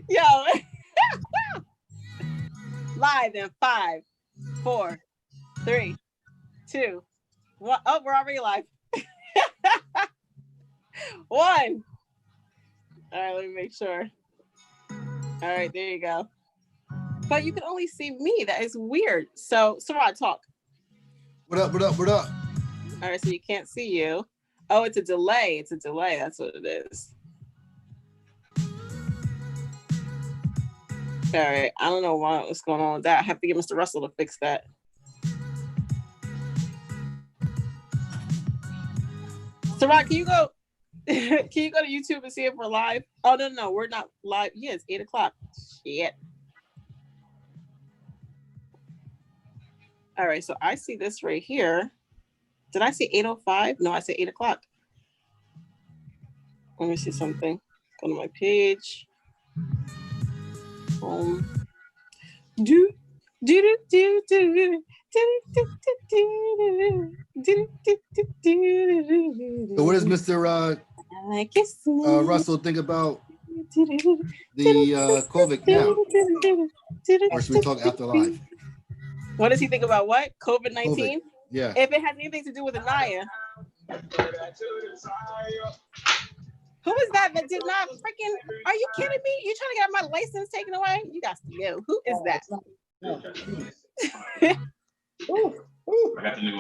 Yo. Live in 5, 4, 3, 2, 1. Oh, we're already live. 1. All right, let me make sure. All right, there you go. But you can only see me. That is weird. So I talk. What up? What up? What up? All right, so you can't see you. Oh, it's a delay. It's a delay. That's what it is. All right. I don't know what's going on with that. I have to get Mr. Russell to fix that. Sarah, can you go? Can you go to YouTube and see if we're live? Oh no, we're not live. Yeah, it's 8 o'clock. Shit. All right, so I see this right here. Did I say 8:05? No, I said 8 o'clock. Let me see something. Go to my page. So what does Mr. Russell think about the COVID now? Or should we talk after live? What does he think about what? COVID-19? Yeah. If it has anything to do with Anaya. Who is that did not freaking, are you kidding me? You trying to get my license taken away? You got to go. Who is that? I got the new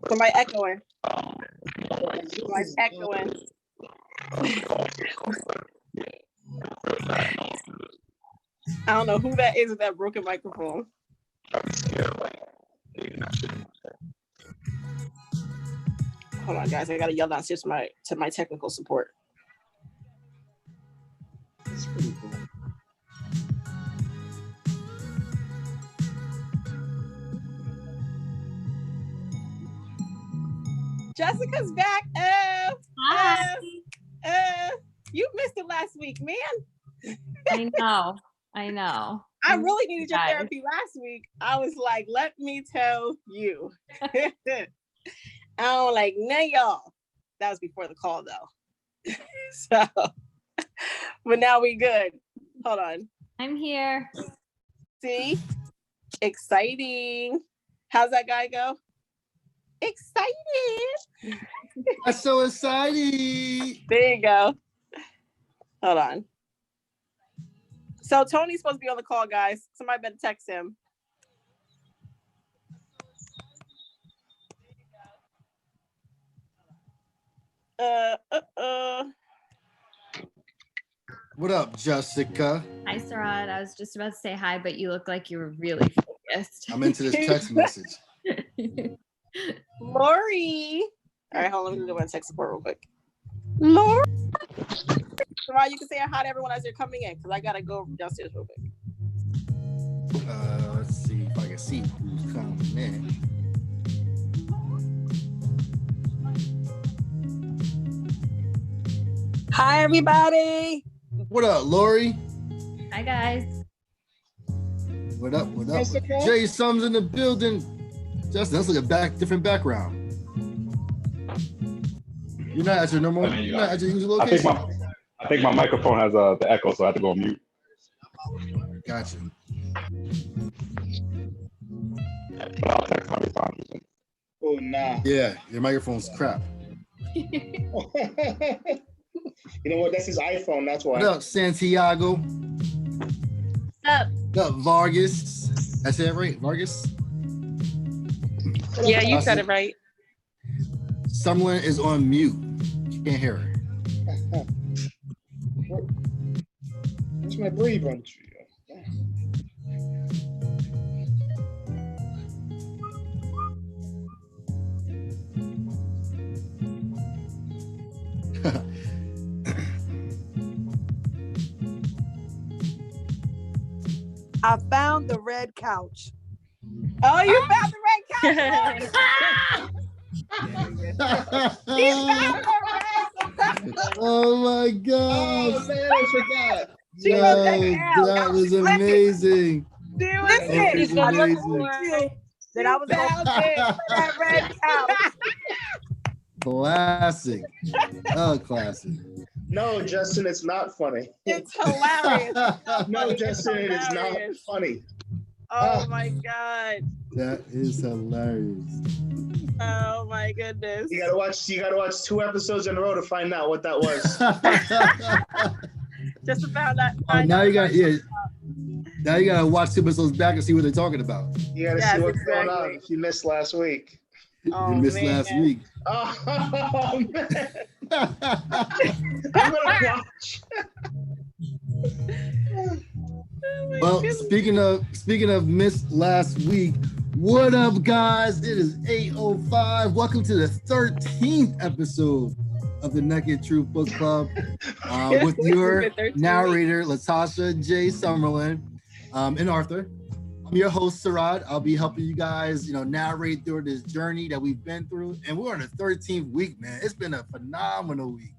Somebody echoing. Somebody's echoing. I don't know who that is with that broken microphone. Hold on, guys. I gotta yell downstairs to my technical support. That's pretty cool. Jessica's back. You missed it last week, man. I know. I really needed your therapy last week. I was like, let me tell you. I don't like none of y'all. That was before the call though. So, but now we good. Hold on. I'm here. See? Exciting. How's that guy go? Excited. That's so exciting. There you go. Hold on. So Tony's supposed to be on the call, guys. Somebody better text him. What up, Jessica? Hi, Sarat. I was just about to say hi, but you look like you were really focused. I'm into this text message. Lori. All right, hold on. Let me go and text support real quick. Lori. Sarah, you can say hi to everyone as they're coming in because I got to go downstairs real quick. Let's see if I can see who's coming in. Hi, everybody. What up, Lori? Hi, guys. What up? What up? Jessica? Jay Sums in the building. Justin, that's like a different background. You're not at your normal. You're not at your usual location. I think my microphone has the echo, so I have to go on mute. Gotcha. But I'll text my response. Oh, nah. Yeah, your microphone's crap. You know what? That's his iPhone. That's why. What up, Santiago? Up. What up, Vargas? I said it right, Vargas? Yeah, you said it right. Summerlin is on mute. Can't hear her. What's my breed run to? I found the red couch. Oh, you found the red couch. She found the red. Oh my gosh. Oh man, I forgot. She Yo, wrote that down. that was amazing. Listen, It's I amazing. looked that I was going to that red couch. Classic. Oh, classic. No, Justin, it's not funny. It's hilarious. No, It's Justin, it is not hilarious. funny. Oh my God. That is hilarious. Oh my goodness. You gotta watch 2 episodes in a row to find out what that was. Just to find out. Now you got Now you gotta watch 2 episodes back and see what they're talking about. You gotta see what's going on if you missed last week. You missed last week. Oh man. I'm gonna watch. Well, speaking of missed last week, what up, guys? It is 8:05. Welcome to the 13th episode of the Naked Truth Book Club with your narrator, LaTasha Summerlin, and Arthur. I'm your host, Sarad. I'll be helping you guys, narrate through this journey that we've been through. And we're on the 13th week, man. It's been a phenomenal week.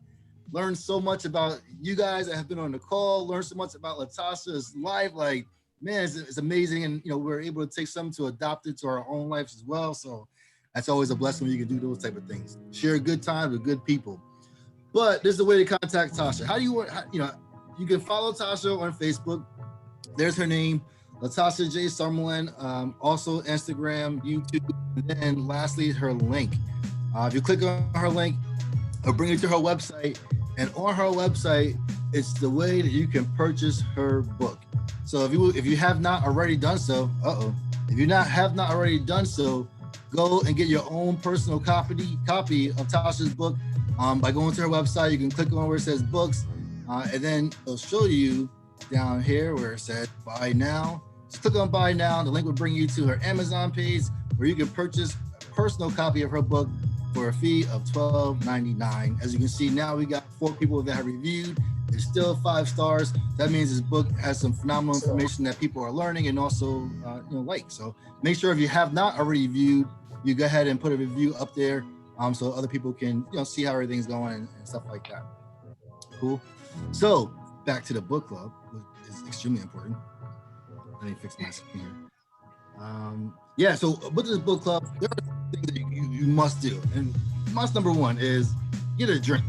Learned so much about you guys that have been on the call. Learned so much about LaTasha's life. Like, man, it's amazing. And, we're able to take something to adopt it to our own lives as well. So that's always a blessing when you can do those type of things. Share good time with good people. But there's a way to contact Tasha. How do you want, you can follow Tasha on Facebook. There's her name, LaTasha Summerlin. Also Instagram, YouTube, and then lastly, her link. If you click on her link, it'll bring you to her website. And on her website, it's the way that you can purchase her book. So if you have not already done so, if you have not already done so, go and get your own personal copy of Tasha's book. By going to her website, you can click on where it says books, and then it'll show you down here where it says buy now. Just click on buy now. The link will bring you to her Amazon page where you can purchase a personal copy of her book for a fee of $12.99. As you can see now, we got 4 people that have reviewed. It's still 5 stars. That means this book has some phenomenal information that people are learning and also like. So make sure if you have not already viewed, you go ahead and put a review up there. So other people can see how everything's going and stuff like that. Cool. So back to the book club, which is extremely important. Let me fix my screen here. So with this book club, there are things that you must do. And must number 1 is get a drink.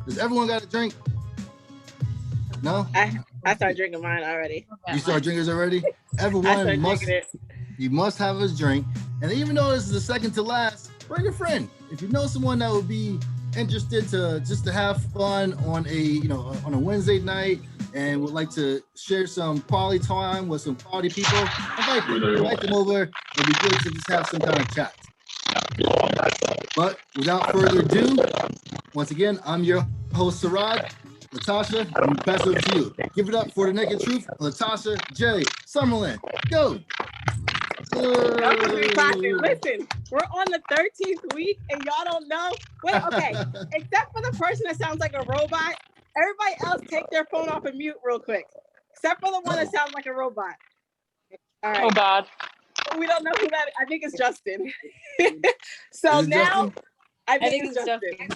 Does everyone got a drink? No? I started drinking mine already. You started drinking already? Everyone you must have a drink. And even though this is the second to last, bring a friend. If you know someone that would be interested to have fun on a Wednesday night and would like to share some quality time with some quality people, invite them over. It'd be good to just have some kind of chat. But without further ado, once again, I'm your host, Sarad. LaTasha, I'm going to pass it over to you. Give it up for the Naked Truth, LaTasha Summerlin. Go. Listen, we're on the 13th week and y'all don't know. Wait, okay. Except for the person that sounds like a robot, everybody else take their phone off and mute real quick. Except for the one that sounds like a robot. All right. Oh God. We don't know who that is. I think it's Justin. So now Justin? I think it's Justin.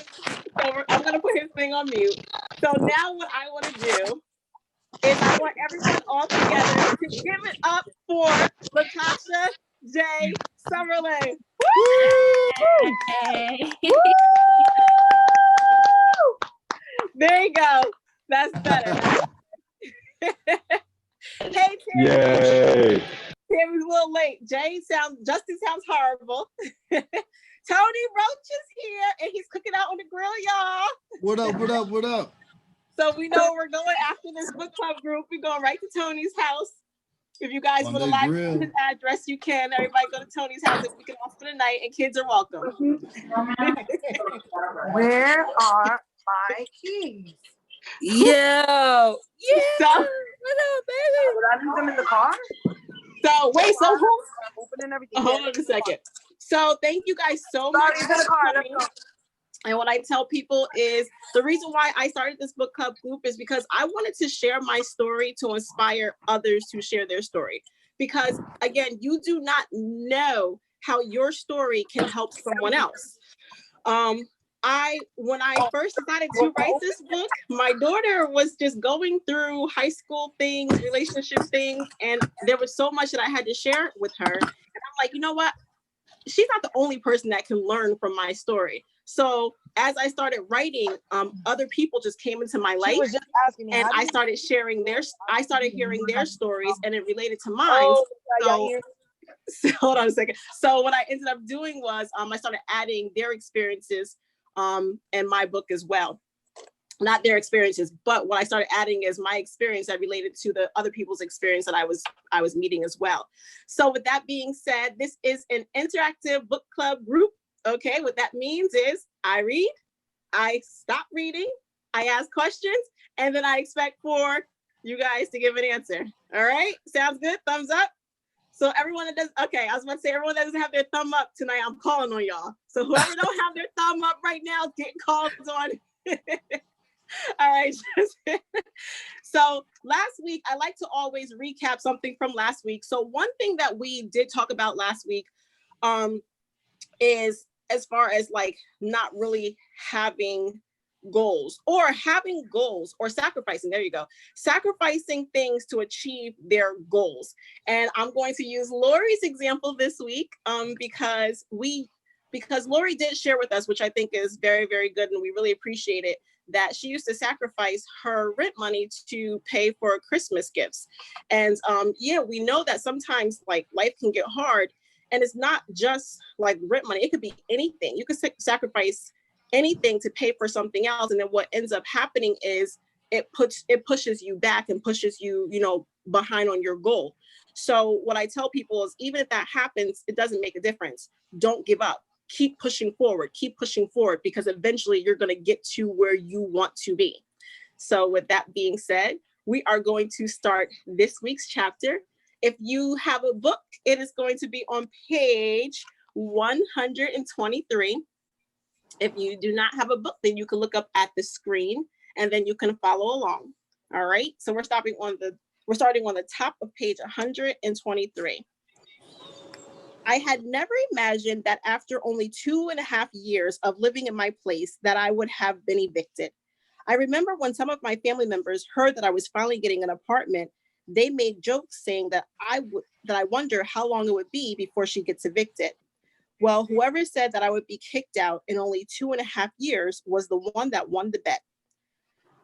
So I'm gonna put his thing on mute. So now what I want to do is I want everyone all together to give it up for LaTasha Summerlin. Woo! Hey. Woo! There you go. That's better. Hey, Tim. Yay. Timmy's a little late. Justin sounds horrible. Tony Roach is here and he's cooking out on the grill, y'all. What up, what up, what up? So we know we're going after this book club group. We're going right to Tony's house. If you guys want to live his address, you can. Everybody go to Tony's house if we can off for the night, and kids are welcome. Where are my keys? Yo. Yeah. So, Would I leave them in the car? So wait, so who? Opening everything. Hold on a second. So thank you guys so much for coming. And what I tell people is the reason why I started this book club group is because I wanted to share my story to inspire others to share their story. Because again, you do not know how your story can help someone else. When I first decided to write this book, my daughter was just going through high school things, relationship things, and there was so much that I had to share with her. And I'm like, you know what? She's not the only person that can learn from my story. So as I started writing, other people just came into my life. She was just asking me, and I started hearing their stories, and it related to mine. So hold on a second. So what I ended up doing was I started adding their experiences in my book as well. Not their experiences, but what I started adding is my experience that related to the other people's experience that I was meeting as well. So with that being said, this is an interactive book club group. Okay, what that means is I read, I stop reading, I ask questions, and then I expect for you guys to give an answer. All right, sounds good? Thumbs up. So everyone that does, okay, I was about to say everyone that doesn't have their thumb up tonight, I'm calling on y'all. So whoever don't have their thumb up right now, get called on. All right. So last week, I like to always recap something from last week. So one thing that we did talk about last week is as far as like not really having goals or sacrificing. There you go. Sacrificing things to achieve their goals. And I'm going to use Lori's example this week because Lori did share with us, which I think is very, very good. And we really appreciate it, that she used to sacrifice her rent money to pay for Christmas gifts. And we know that sometimes like life can get hard, and it's not just like rent money. It could be anything. You could sacrifice anything to pay for something else. And then what ends up happening is it pushes you back and pushes you, behind on your goal. So what I tell people is, even if that happens, it doesn't make a difference. Don't give up. Keep pushing forward, because eventually you're going to get to where you want to be. So with that being said, we are going to start this week's chapter. If you have a book, it is going to be on page 123. If you do not have a book, then you can look up at the screen and then you can follow along. All right. So we're starting on the top of page 123. I had never imagined that after only 2.5 years of living in my place that I would have been evicted. I remember when some of my family members heard that I was finally getting an apartment, they made jokes saying that I wonder how long it would be before she gets evicted. Well, whoever said that I would be kicked out in only 2.5 years was the one that won the bet.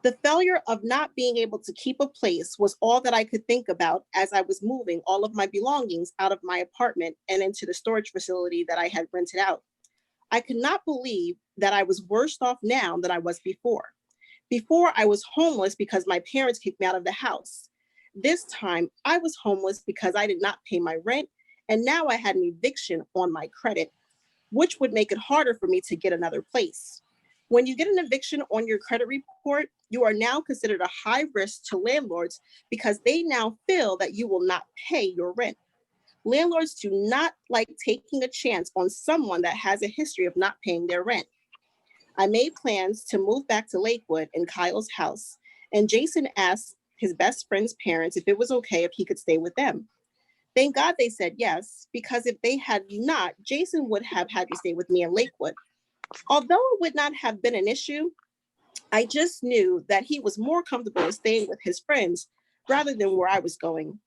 The failure of not being able to keep a place was all that I could think about as I was moving all of my belongings out of my apartment and into the storage facility that I had rented out. I could not believe that I was worse off now than I was before. Before, I was homeless because my parents kicked me out of the house. This time, I was homeless because I did not pay my rent, and now I had an eviction on my credit, which would make it harder for me to get another place. When you get an eviction on your credit report, you are now considered a high risk to landlords because they now feel that you will not pay your rent. Landlords do not like taking a chance on someone that has a history of not paying their rent. I made plans to move back to Lakewood in Kyle's house, and Jason asked his best friend's parents if it was okay if he could stay with them. Thank God they said yes, because if they had not, Jason would have had to stay with me in Lakewood. Although it would not have been an issue, I just knew that he was more comfortable staying with his friends rather than where I was going.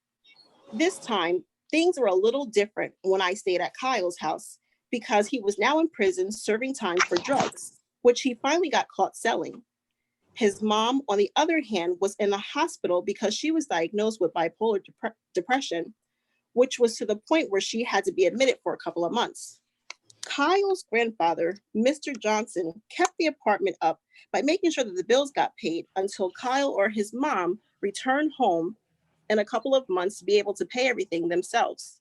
This time, things were a little different when I stayed at Kyle's house because he was now in prison serving time for drugs, which he finally got caught selling. His mom, on the other hand, was in the hospital because she was diagnosed with bipolar depression, which was to the point where she had to be admitted for a couple of months. Kyle's grandfather, Mr. Johnson, kept the apartment up by making sure that the bills got paid until Kyle or his mom returned home in a couple of months to be able to pay everything themselves.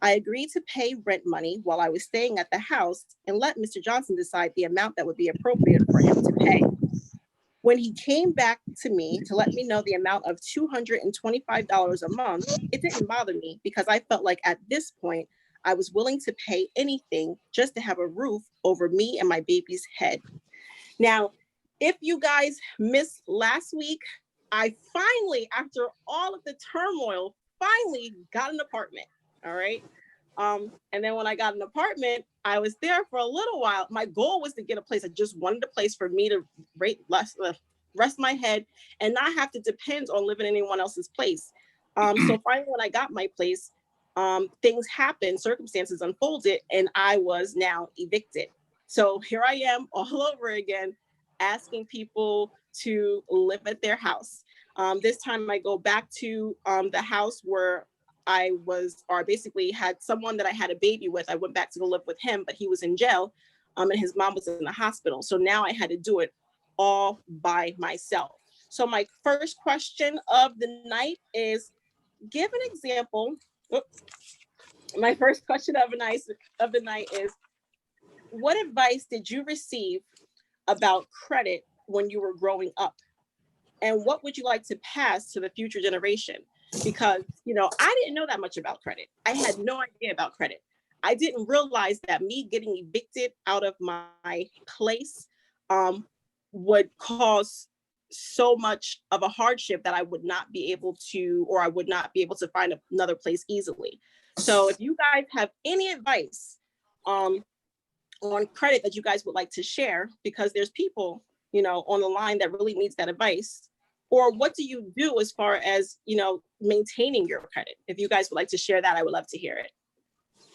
I agreed to pay rent money while I was staying at the house and let Mr. Johnson decide the amount that would be appropriate for him to pay. When he came back to me to let me know the amount of $225 a month, it didn't bother me because I felt like at this point, I was willing to pay anything just to have a roof over me and my baby's head. Now, if you guys missed last week, I finally, after all of the turmoil, finally got an apartment. All right. And then when I got an apartment, I was there for a little while. My goal was to get a place. I just wanted a place for me to rest my head and not have to depend on living in anyone else's place. So finally, when I got my place, things happened, circumstances unfolded, and I was now evicted. So here I am all over again, asking people to live at their house. This time I go back to the house where I was, or basically had someone that I had a baby with. I went back to go live with him, but he was in jail, and his mom was in the hospital. So now I had to do it all by myself. So my first question of the night is, give an example. My first question of the night is, what advice did you receive about credit when you were growing up? And what would you like to pass to the future generation? Because, I didn't know that much about credit. I had no idea about credit. I didn't realize that me getting evicted out of my place would cause so much of a hardship that I would not be able to, or I would not be able to find another place easily. So if you guys have any advice on credit that you guys would like to share, because there's people, on the line that really needs that advice, or what do you do as far as, maintaining your credit? If you guys would like to share that, I would love to hear it.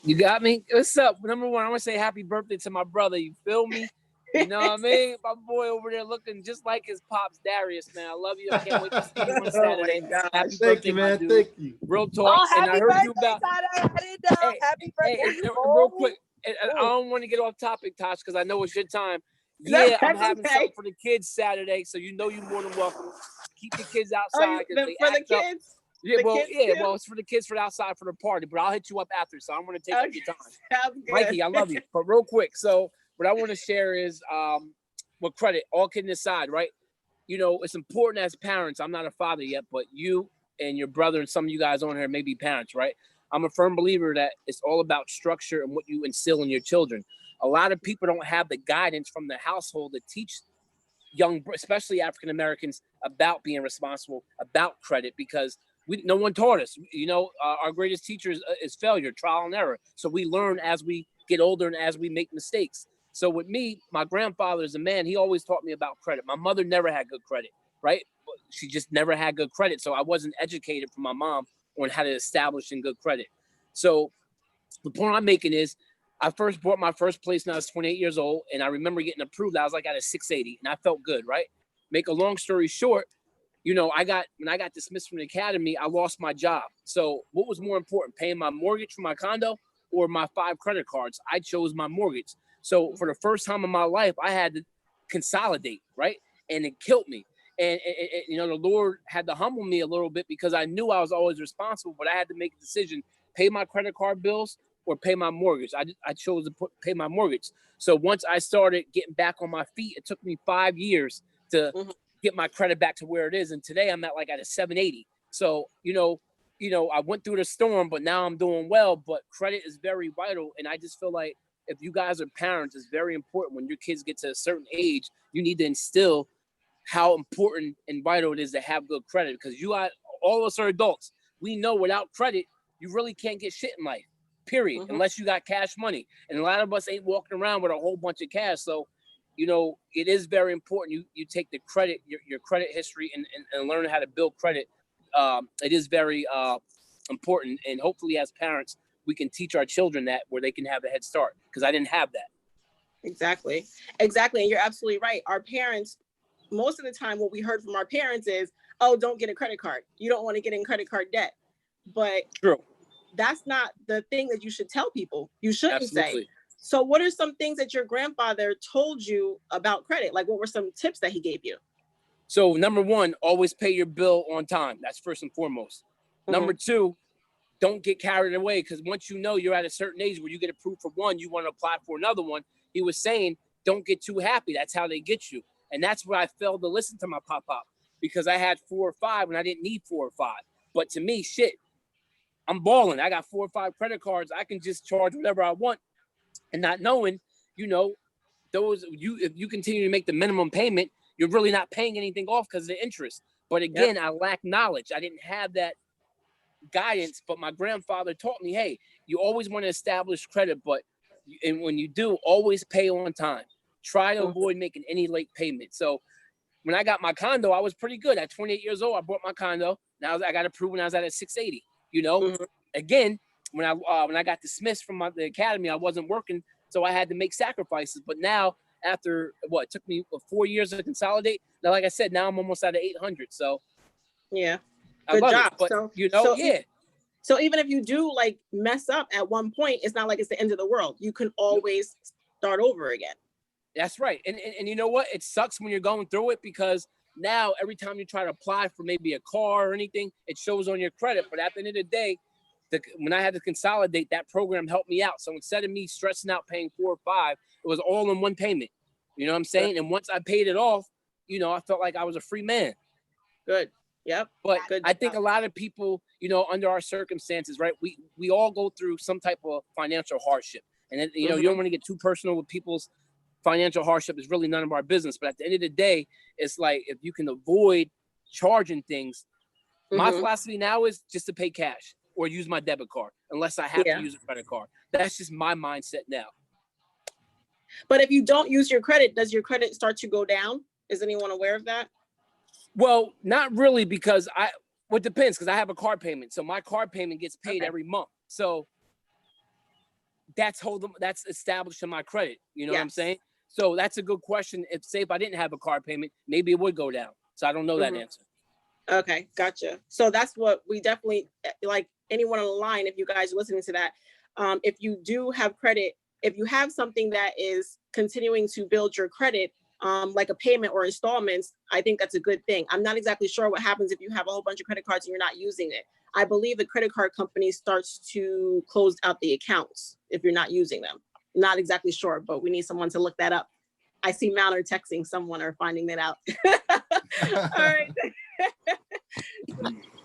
You got me? What's up? Number one, I want to say happy birthday to my brother. You feel me? You know what I mean? My boy over there looking just like his pops, Darius, man. I love you. I can't wait to see you on Saturday. Happy birthday, man. Dude. Thank you. Real talk. Oh, and I heard you about. Hey, happy birthday. Real quick. And I don't want to get off topic, Tosh, because I know it's your time. Yeah, I'm having something for the kids Saturday, so you're more than welcome. Keep the kids outside. For the kids? Yeah, well, it's for the kids for the outside for the party, but I'll hit you up after, so I'm going to take up your time. Mikey, I love you. But real quick, so what I want to share is with credit, all kidding aside, right? It's important as parents. I'm not a father yet, but you and your brother and some of you guys on here may be parents, right? I'm a firm believer that it's all about structure and what you instill in your children. A lot of people don't have the guidance from the household to teach young, especially African Americans, about being responsible, about credit, because no one taught us. Our greatest teacher is failure, trial and error. So we learn as we get older and as we make mistakes. So with me, my grandfather is a man. He always taught me about credit. My mother never had good credit, right? She just never had good credit. So I wasn't educated from my mom on how to establish in good credit. So the point I'm making is, I first bought my first place when I was 28 years old, and I remember getting approved. I was like at a 680, and I felt good, right? Make a long story short, when I got dismissed from the academy, I lost my job. So what was more important, paying my mortgage for my condo or my 5 credit cards? I chose my mortgage. So for the first time in my life, I had to consolidate, right? And it killed me. And the Lord had to humble me a little bit, because I knew I was always responsible, but I had to make a decision, pay my credit card bills or pay my mortgage. I chose to pay my mortgage. So once I started getting back on my feet, it took me 5 years to get my credit back to where it is. And today I'm at a 780. So, I went through the storm, but now I'm doing well. But credit is very vital. And I just feel like if you guys are parents, it's very important when your kids get to a certain age, you need to instill how important and vital it is to have good credit, because all of us are adults. We know without credit, you really can't get shit in life. Period, unless you got cash money. And a lot of us ain't walking around with a whole bunch of cash. So, it is very important. You take the credit, your credit history and learn how to build credit. It is very important. And hopefully as parents, we can teach our children that, where they can have a head start, because I didn't have that. Exactly. And you're absolutely right. Our parents, most of the time, what we heard from our parents is, oh, don't get a credit card. You don't want to get in credit card debt. But true. That's not the thing that you should tell people. You shouldn't say. So what are some things that your grandfather told you about credit? Like, what were some tips that he gave you? So number one, always pay your bill on time. That's first and foremost. Number two, don't get carried away, because once you're at a certain age where you get approved for one, you want to apply for another one. He was saying, don't get too happy. That's how they get you. And that's where I failed to listen to my pop-pop, because I had 4 or 5 when I didn't need 4 or 5. But to me, shit, I'm balling. I got 4 or 5 credit cards. I can just charge whatever I want, and not knowing, if you continue to make the minimum payment, you're really not paying anything off because of the interest. But again, I lack knowledge. I didn't have that guidance, but my grandfather taught me, hey, you always want to establish credit, and when you do, always pay on time. Try to avoid making any late payment. So when I got my condo, I was pretty good. At 28 years old, I bought my condo. Now I got approved when I was at a 680. Again, when I got dismissed from the academy, I wasn't working. So I had to make sacrifices. But now, after it took me 4 years to consolidate. Now, like I said, now I'm almost at 800. So yeah, I love job. it. But So even if you do like mess up at one point, it's not like it's the end of the world. You can always start over again. That's right. And you know what? It sucks when you're going through it, because now every time you try to apply for maybe a car or anything, it shows on your credit. But at the end of the day, when I had to consolidate, that program helped me out. So instead of me stressing out paying 4 or 5, it was all in one payment. You know what I'm saying? And once I paid it off, I felt like I was a free man. Good. Yep. But I think a lot of people, under our circumstances, right? We all go through some type of financial hardship. And, you don't want to get too personal with people's financial hardship. Is really none of our business. But at the end of the day, it's like, if you can avoid charging things, my philosophy now is just to pay cash or use my debit card, unless I have to use a credit card. That's just my mindset now. But if you don't use your credit, does your credit start to go down? Is anyone aware of that? Well, not really, because it depends, because I have a car payment. So my car payment gets paid every month. So that's establishing my credit. You know what I'm saying? So that's a good question. If I didn't have a car payment, maybe it would go down. So I don't know that answer. Okay, gotcha. So that's what we definitely, like anyone on the line, if you guys are listening to that, if you do have credit, if you have something that is continuing to build your credit, like a payment or installments, I think that's a good thing. I'm not exactly sure what happens if you have a whole bunch of credit cards and you're not using it. I believe the credit card company starts to close out the accounts if you're not using them. Not exactly sure, but we need someone to look that up. I see Mount are texting someone or finding that out. All right.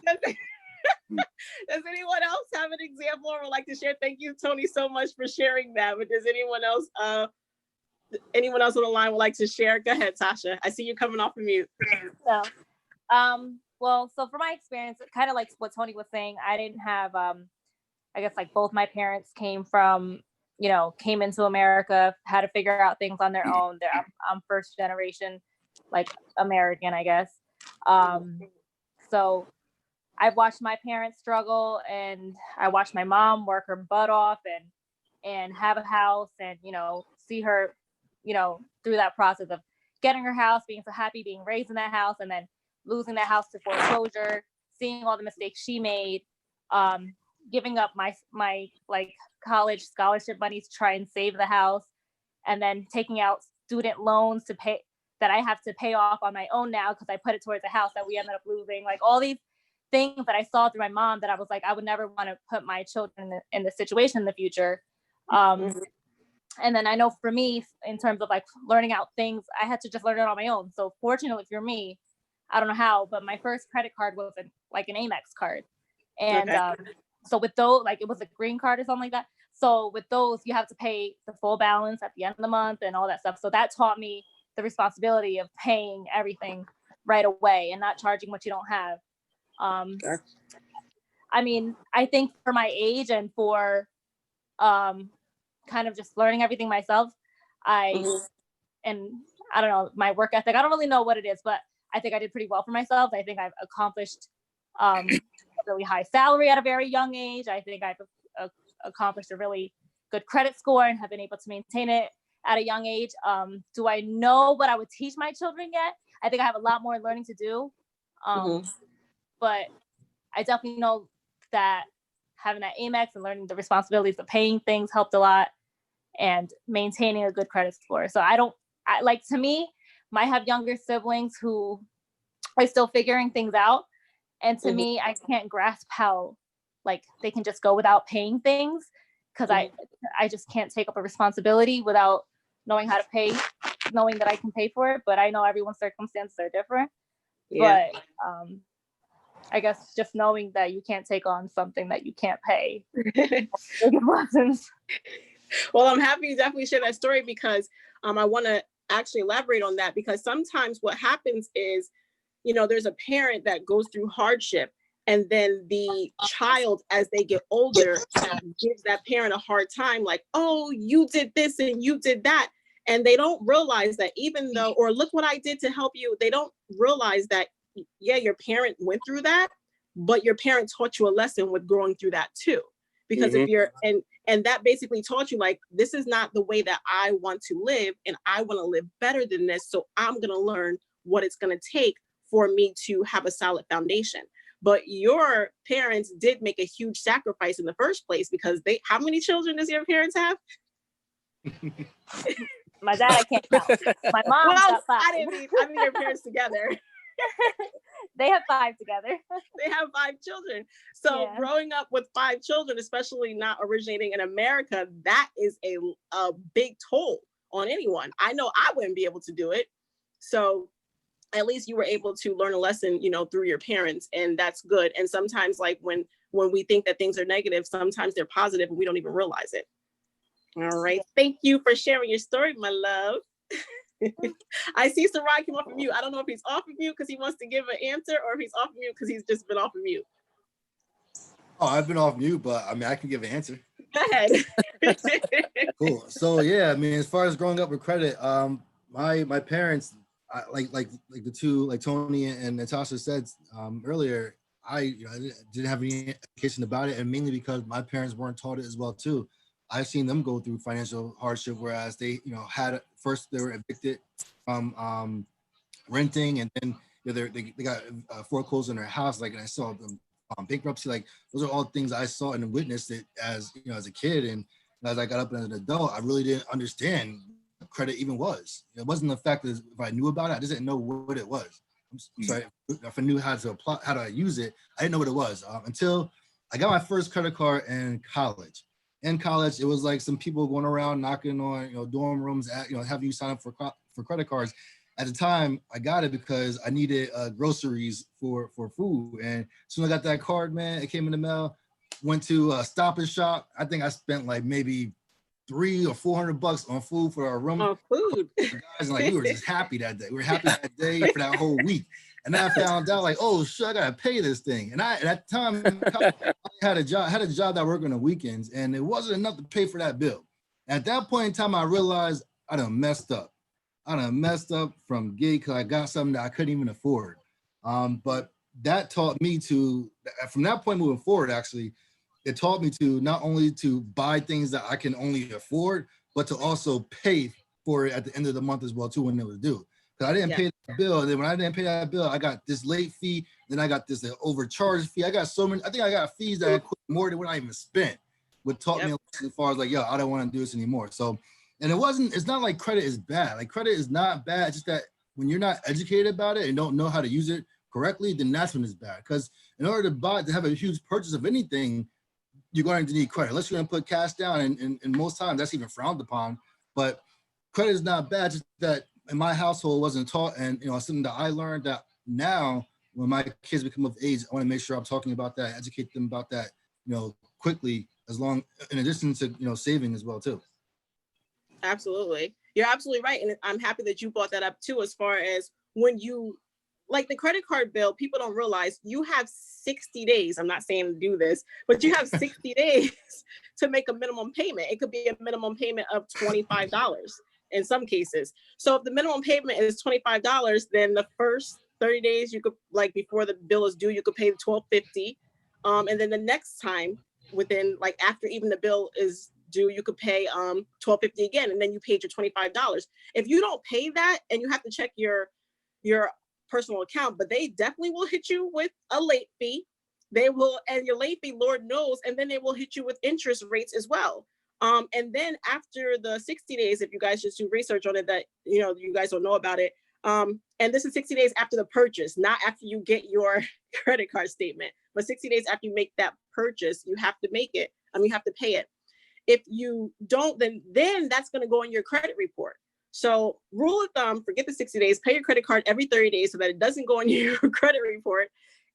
Does anyone else have an example or would like to share? Thank you, Tony, so much for sharing that. But does anyone else on the line would like to share? Go ahead, Tasha. I see you coming off of mute. So, well, so for my experience, kind of like what Tony was saying, I didn't have, I guess like both my parents came into America, had to figure out things on their own. I'm first generation, like American, I guess. So I've watched my parents struggle, and I watched my mom work her butt off and have a house, and, see her, through that process of getting her house, being so happy, being raised in that house, and then losing that house to foreclosure, seeing all the mistakes she made, giving up my like college scholarship money to try and save the house, and then taking out student loans that I have to pay off on my own now because I put it towards a house that we ended up losing. Like all these things that I saw through my mom that I was like, I would never want to put my children in this situation in the future. And then I know for me, in terms of like learning out things, I had to just learn it on my own. So fortunately for me, I don't know how, but my first credit card was an Amex card. And so with those, like it was a green card or something like that. So with those, you have to pay the full balance at the end of the month and all that stuff. So that taught me the responsibility of paying everything right away and not charging what you don't have. I mean, I think for my age and for kind of just learning everything myself, and I don't know, my work ethic, I don't really know what it is, but I think I did pretty well for myself. I think I've accomplished a really high salary at a very young age. I think I've accomplished a really good credit score and have been able to maintain it at a young age. Do I know what I would teach my children yet? I think I have a lot more learning to do. But I definitely know that having that Amex and learning the responsibilities of paying things helped a lot, and maintaining a good credit score. So to me, I have younger siblings who are still figuring things out. And to me, I can't grasp how like they can just go without paying things, because I just can't take up a responsibility without knowing how to pay, knowing that I can pay for it. But I know everyone's circumstances are different. Yeah. But I guess just knowing that you can't take on something that you can't pay. Lessons. Well, I'm happy you definitely share that story, because I want to actually elaborate on that, because sometimes what happens is, there's a parent that goes through hardship, and then the child, as they get older, gives that parent a hard time, like, oh, you did this and you did that. And they don't realize that even though, or look what I did to help you, they don't realize that, yeah, your parent went through that, but your parent taught you a lesson with growing through that too. Because if you're, and And that basically taught you, like, this is not the way that I want to live, and I want to live better than this. So I'm going to learn what it's going to take for me to have a solid foundation. But your parents did make a huge sacrifice in the first place, because how many children does your parents have? My dad, I can't count. My mom got 5. I mean your parents together. They have 5 together. They have 5 children. So growing up with 5 children, especially not originating in America, that is a big toll on anyone. I know I wouldn't be able to do it. So at least you were able to learn a lesson, through your parents, and that's good. And sometimes, like, when we think that things are negative, sometimes they're positive and we don't even realize it. All right. Thank you for sharing your story, my love. I see Sarai came off of mute. I don't know if he's off of mute because he wants to give an answer, or if he's off of mute because he's just been off of mute. Oh, I've been off mute, but I mean, I can give an answer. Go ahead. Cool. So yeah, I mean, as far as growing up with credit, my parents, like the two, like Tony and LaTasha said earlier, I didn't have any education about it, and mainly because my parents weren't taught it as well too. I've seen them go through financial hardship, whereas they, had first they were evicted from renting, and then they got foreclosed on their house. Like, and I saw them bankruptcy. Like, those are all things I saw and witnessed it as as a kid, and as I got up as an adult, I really didn't understand what credit even was. It wasn't the fact that if I knew about it, I just didn't know what it was. I'm sorry, if I knew how to use it, I didn't know what it was until I got my first credit card in college. In college, it was like some people going around knocking on dorm rooms, having you sign up for credit cards. At the time, I got it because I needed groceries for food. And as soon as I got that card, man, it came in the mail. Went to Stop and Shop. I think I spent like maybe $300 or $400 on food for our room. On food. Guys, and like we were just happy that day. We were happy that day for that whole week. And then I found out, like, oh shit, I gotta pay this thing. And at that time, I had a job that I worked on the weekends, and it wasn't enough to pay for that bill. At that point in time, I realized I done messed up. I done messed up from gig because I got something that I couldn't even afford. But that taught me to, from that point moving forward, actually, it taught me to not only to buy things that I can only afford, but to also pay for it at the end of the month as well too when it was due. Because I didn't pay that bill. And then when I didn't pay that bill, I got this late fee. Then I got this overcharge fee. I got so many. I think I got fees that I quit more than what I even spent. What taught me as far as like, I don't want to do this anymore. So, and it's not like credit is bad. Like, credit is not bad. It's just that when you're not educated about it and don't know how to use it correctly, then that's when it's bad. Because in order to have a huge purchase of anything, you're going to need credit. Unless you're going to put cash down, and most times that's even frowned upon. But credit is not bad. Just that in my household wasn't taught, and it's something that I learned that now when my kids become of age, I want to make sure I'm talking about that, educate them about that, quickly, in addition to saving as well too. Absolutely, you're absolutely right, and I'm happy that you brought that up too. As far as when you, like the credit card bill, people don't realize you have 60 days. I'm not saying to do this, but you have 60 days to make a minimum payment. It could be a minimum payment of $25 in some cases. So if the minimum payment is $25, then the first 30 days you could, like before the bill is due, you could pay $12.50. And then the next time within, like after even the bill is due, you could pay $12.50 again, and then you paid your $25. If you don't pay that, and you have to check your personal account, but they definitely will hit you with a late fee. They will, and your late fee, Lord knows, and then they will hit you with interest rates as well. And then after the 60 days, if you guys just do research on it, that you guys don't know about it. And this is 60 days after the purchase, not after you get your credit card statement, but 60 days after you make that purchase, you have to make it. You have to pay it. If you don't, then that's going to go in your credit report. So rule of thumb, forget the 60 days, pay your credit card every 30 days so that it doesn't go in your credit report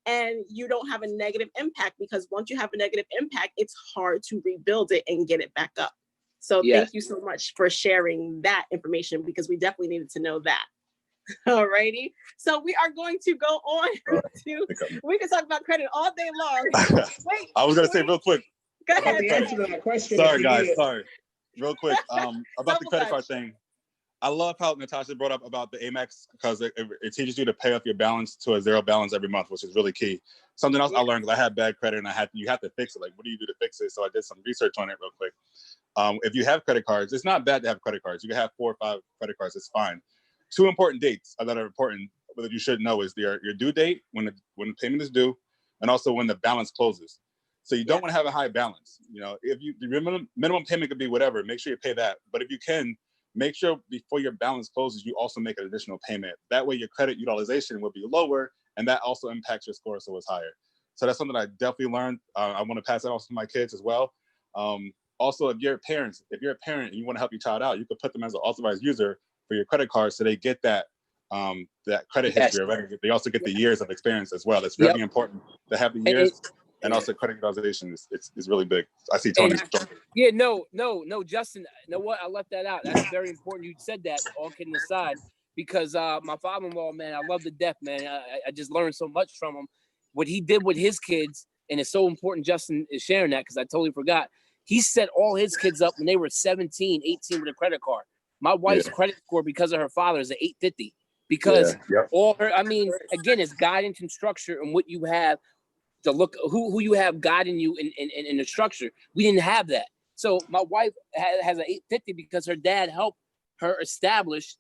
and you don't have a negative impact, because once you have a negative impact, it's hard to rebuild it and get it back up. So Thank you so much for sharing that information, because we definitely needed to know that. All righty. So we are going to go on to, we can talk about credit all day long. Wait, I was going to say real quick. Go ahead. The answer to that question. Sorry, guys. Sorry. Real quick. About the credit card thing. I love how LaTasha brought up about the Amex because it teaches you to pay off your balance to a zero balance every month, which is really key. Something else I learned because I had bad credit and you have to fix it. Like, what do you do to fix it? So I did some research on it real quick. If you have credit cards, it's not bad to have credit cards. You can have 4 or 5 credit cards. It's fine. 2 important dates that are important that you should know is your due date, when the payment is due, and also when the balance closes. So you don't want to have a high balance. You know, if your minimum payment could be whatever, make sure you pay that. But if you can, make sure before your balance closes, you also make an additional payment. That way your credit utilization will be lower, and that also impacts your score, so it's higher. So that's something I definitely learned. I want to pass that on to my kids as well. Also, if you're a parent and you want to help your child out, you could put them as an authorized user for your credit card, so they get that credit history already. They also get the years of experience as well. It's really important to have the years. And also credit utilization is really big. I see Tony. Yeah, no, Justin, you know what? I left that out. That's very important. You said that, all kidding aside, because my father-in-law, man, I love to death, man. I just learned so much from him. What he did with his kids, and it's so important Justin is sharing that because I totally forgot. He set all his kids up when they were 17, 18 with a credit card. My wife's credit score because of her father is an 850 because all her, I mean, again, it's guidance and structure and what you have to look who you have guiding you in the structure. We didn't have that. So my wife has an 850 because her dad helped her establish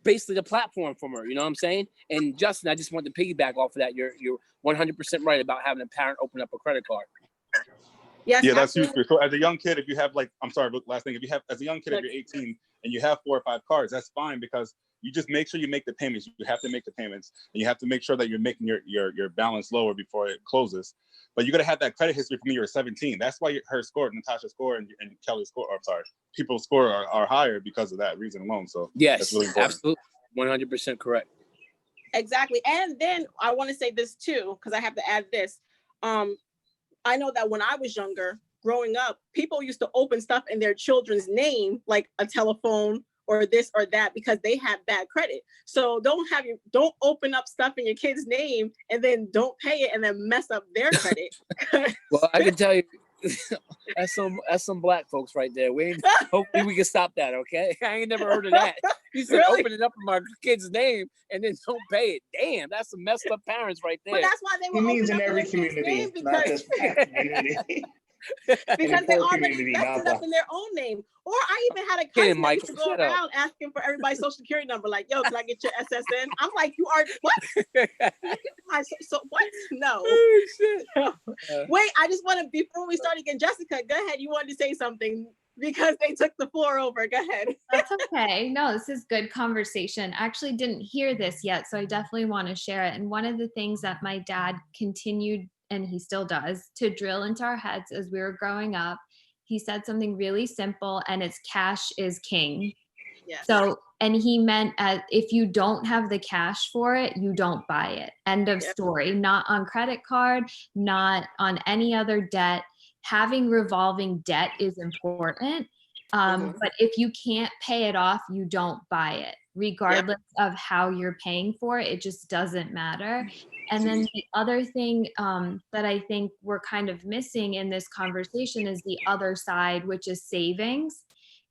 basically the platform from her. You know what I'm saying? And Justin, I just want to piggyback off of that. You're 100% right about having a parent open up a credit card. Yes, yeah, that's huge. So as a young kid, if you have last thing, if you have as a young kid, if you're 18 and you have 4 or 5 cards, that's fine because you just make sure you make the payments. You have to make the payments, and you have to make sure that you're making your balance lower before it closes. But you got to have that credit history from when you were 17. That's why her score, LaTasha's score, and Kelly's score, people's score are higher because of that reason alone. So yes, that's really important. Absolutely, 100% correct. Exactly. And then I want to say this too, because I have to add this. I know that when I was younger, growing up, people used to open stuff in their children's name, like a telephone or this or that, because they had bad credit. So don't open up stuff in your kid's name and then don't pay it and then mess up their credit. Well, I can tell you, that's some black folks right there. Hopefully we can stop that, okay? I ain't never heard of that. You said really? Open it up in my kid's name and then don't pay it. Damn, that's some messed up parents right there. But that's why they were means in every community, not just black community. Because they already messed it up in their own name. Or I even had a cousin that used to go around asking for everybody's social security number, like, yo, can I get your SSN? I'm like, you are what? So what? No. Oh, shit. Wait, I just want to, before we start again, Jessica, go ahead. You wanted to say something because they took the floor over. Go ahead. That's okay. No, this is good conversation. I actually didn't hear this yet, so I definitely want to share it. And one of the things that my dad continued, and he still does, to drill into our heads as we were growing up, he said something really simple, and it's cash is king. Yes. So, and he meant if you don't have the cash for it, you don't buy it. End of story. Not on credit card, not on any other debt. Having revolving debt is important. But if you can't pay it off, you don't buy it, regardless of how you're paying for it. It just doesn't matter. And then the other thing that I think we're kind of missing in this conversation is the other side, which is savings.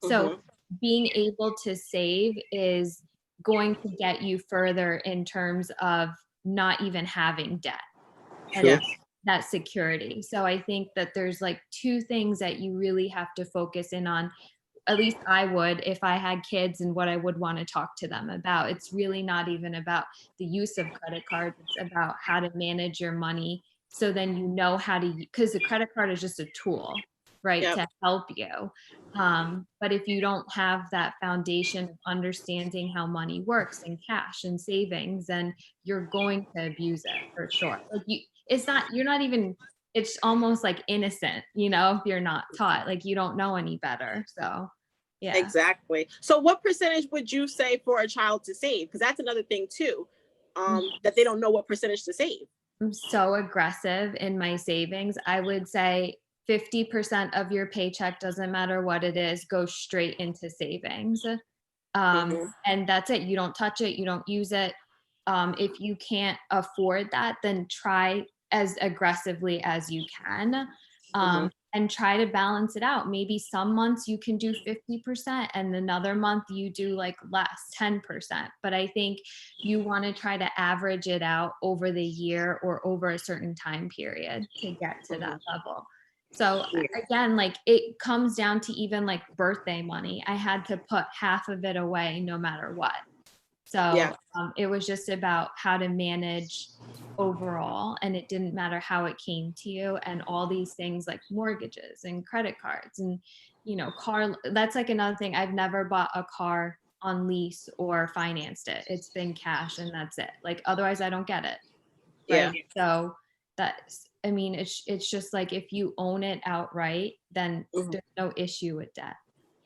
So being able to save is going to get you further in terms of not even having debt. Sure. And that security. So I think that there's like 2 things that you really have to focus in on. At least I would if I had kids, and what I would want to talk to them about. It's really not even about the use of credit cards. It's about how to manage your money. So then you know how to, because the credit card is just a tool, right, to help you. But if you don't have that foundation of understanding how money works and cash and savings, then you're going to abuse it for sure. Like it's almost like innocent, if you're not taught, like you don't know any better. So yeah. Exactly. So what percentage would you say for a child to save? Because that's another thing too, that they don't know what percentage to save. I'm so aggressive in my savings. I would say 50% of your paycheck, doesn't matter what it is, goes straight into savings. And that's it. You don't touch it. You don't use it. If you can't afford that, then try as aggressively as you can. and try to balance it out. Maybe some months you can do 50% and another month you do like less, 10%. But I think you want to try to average it out over the year or over a certain time period to get to that level. So again, like it comes down to even like birthday money. I had to put half of it away no matter what. So it was just about how to manage overall, and it didn't matter how it came to you, and all these things like mortgages and credit cards and, you know, car. That's like another thing. I've never bought a car on lease or financed it. It's been cash and that's it. Like otherwise I don't get it. Right. Yeah. So that's, I mean, it's just like if you own it outright, then there's no issue with debt.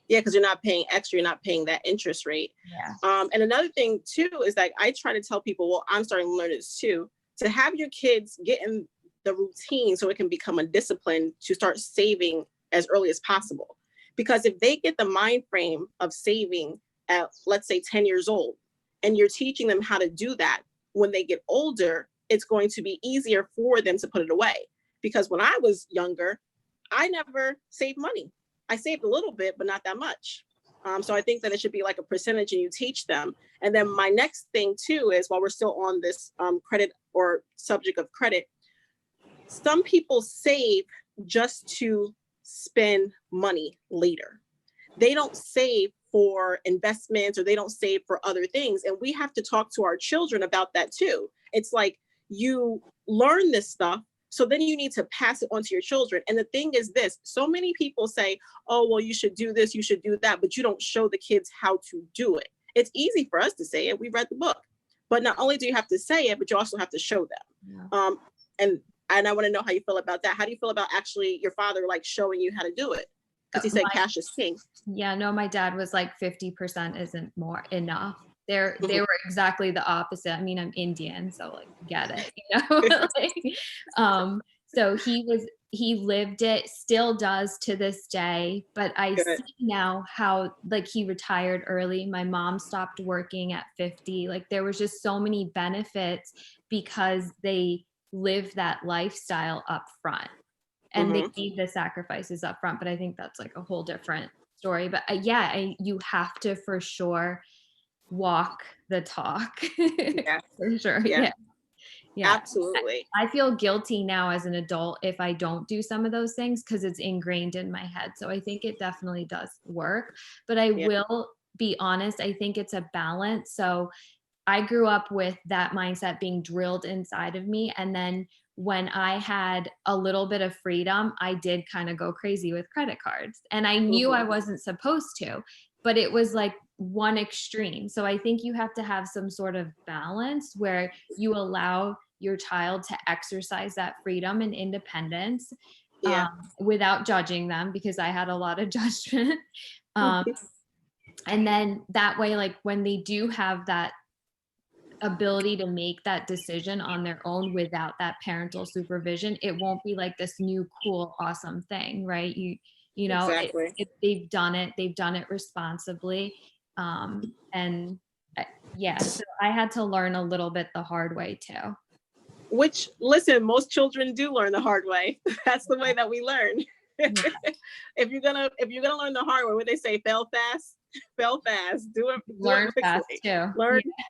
Yeah, because you're not paying extra, you're not paying that interest rate. Yeah. And another thing too is like I try to tell people, well, I'm starting to learn this too, to have your kids get in the routine so it can become a discipline to start saving as early as possible. Because if they get the mind frame of saving at, let's say, 10 years old, and you're teaching them how to do that when they get older, it's going to be easier for them to put it away. Because when I was younger, I never saved money. I saved a little bit, but not that much. So I think that it should be like a percentage and you teach them. And then my next thing too is, while we're still on this credit or subject of credit, some people save just to spend money later. They don't save for investments or they don't save for other things. And we have to talk to our children about that too. It's like you learn this stuff, so then you need to pass it on to your children. And the thing is this, so many people say, oh, well, you should do this, you should do that, but you don't show the kids how to do it. It's easy for us to say it. We read the book. But not only do you have to say it, but you also have to show them. Yeah. And I want to know how you feel about that. How do you feel about actually your father like showing you how to do it? Because he said cash is king. Yeah, no, my dad was like 50% isn't more enough. They were exactly the opposite. I mean, I'm Indian, so like get it, you know. Like, so he lived it, still does to this day. But I see now how like he retired early. My mom stopped working at 50. Like there was just so many benefits because they lived that lifestyle up front. And they made the sacrifices up front. But I think that's like a whole different story. But you have to for sure walk the talk. Yeah. For sure. Yeah. Absolutely. I feel guilty now as an adult if I don't do some of those things because it's ingrained in my head. So I think it definitely does work. But I will be honest, I think it's a balance. So I grew up with that mindset being drilled inside of me. And then when I had a little bit of freedom, I did kind of go crazy with credit cards. And I knew I wasn't supposed to, but it was like one extreme. So I think you have to have some sort of balance where you allow your child to exercise that freedom and independence without judging them, because I had a lot of judgment. And then that way, like when they do have that ability to make that decision on their own without that parental supervision, it won't be like this new cool awesome thing, right? You know, exactly. They've done it responsibly. And so I had to learn a little bit the hard way too. Which, listen, most children do learn the hard way. That's the way that we learn. If you're gonna learn the hard way, what they say, fail fast, do it fast too.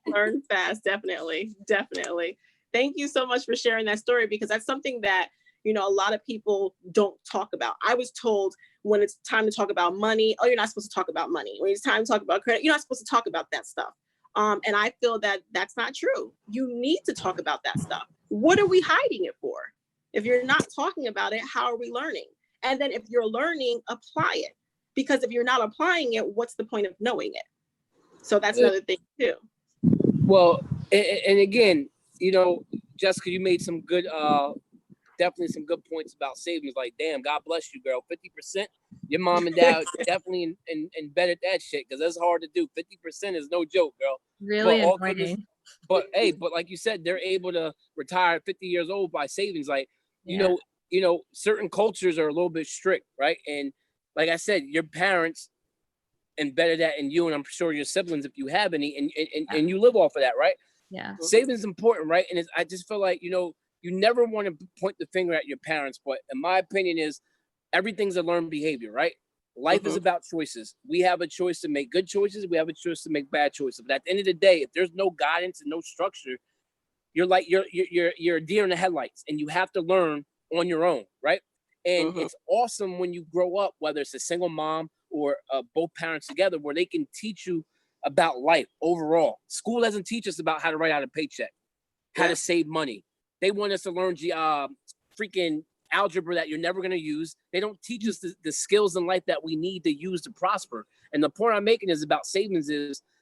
Learn fast. Definitely. Thank you so much for sharing that story, because that's something that, you know, a lot of people don't talk about. I was told when it's time to talk about money, oh, you're not supposed to talk about money. When it's time to talk about credit, you're not supposed to talk about that stuff. And I feel that that's not true. You need to talk about that stuff. What are we hiding it for? If you're not talking about it, how are we learning? And then if you're learning, apply it. Because if you're not applying it, what's the point of knowing it? So that's another thing too. Well, and again, you know, Jessica, you made some good, definitely some good points about savings. Like, damn, God bless you, girl. 50%. Your mom and dad definitely embedded that shit, because that's hard to do. 50% is no joke, girl. Really annoying. But like you said, they're able to retire at 50 years old by savings. Like, you know, certain cultures are a little bit strict, right? And like I said, your parents embedded that in you, and I'm sure your siblings, if you have any, and you live off of that, right? Yeah. Savings is important, right? And I just feel like, you know, you never want to point the finger at your parents, but in my opinion is, everything's a learned behavior, right? Life is about choices. We have a choice to make good choices. We have a choice to make bad choices. But at the end of the day, if there's no guidance and no structure, you're like you're a deer in the headlights, and you have to learn on your own, right? And it's awesome when you grow up, whether it's a single mom or both parents together, where they can teach you about life overall. School doesn't teach us about how to write out a paycheck, how to save money. They want us to learn freaking algebra that you're never going to use. They don't teach us the skills in life that we need to use to prosper. And the point I'm making is about savings.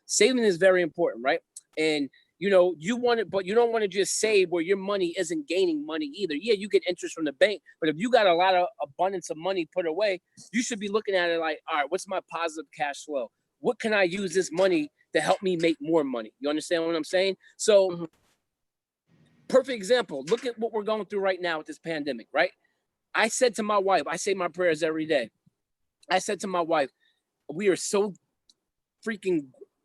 Saving is very important, right? And you know, you want it, but you don't want to just save where your money isn't gaining money either. Yeah, you get interest from the bank, but if you got a lot of abundance of money put away, you should be looking at it like, all right, what's my positive cash flow? What can I use this money to help me make more money? You understand what I'm saying? So perfect example. Look at what we're going through right now with this pandemic, right? I said to my wife, I say my prayers every day. I said to my wife, we are so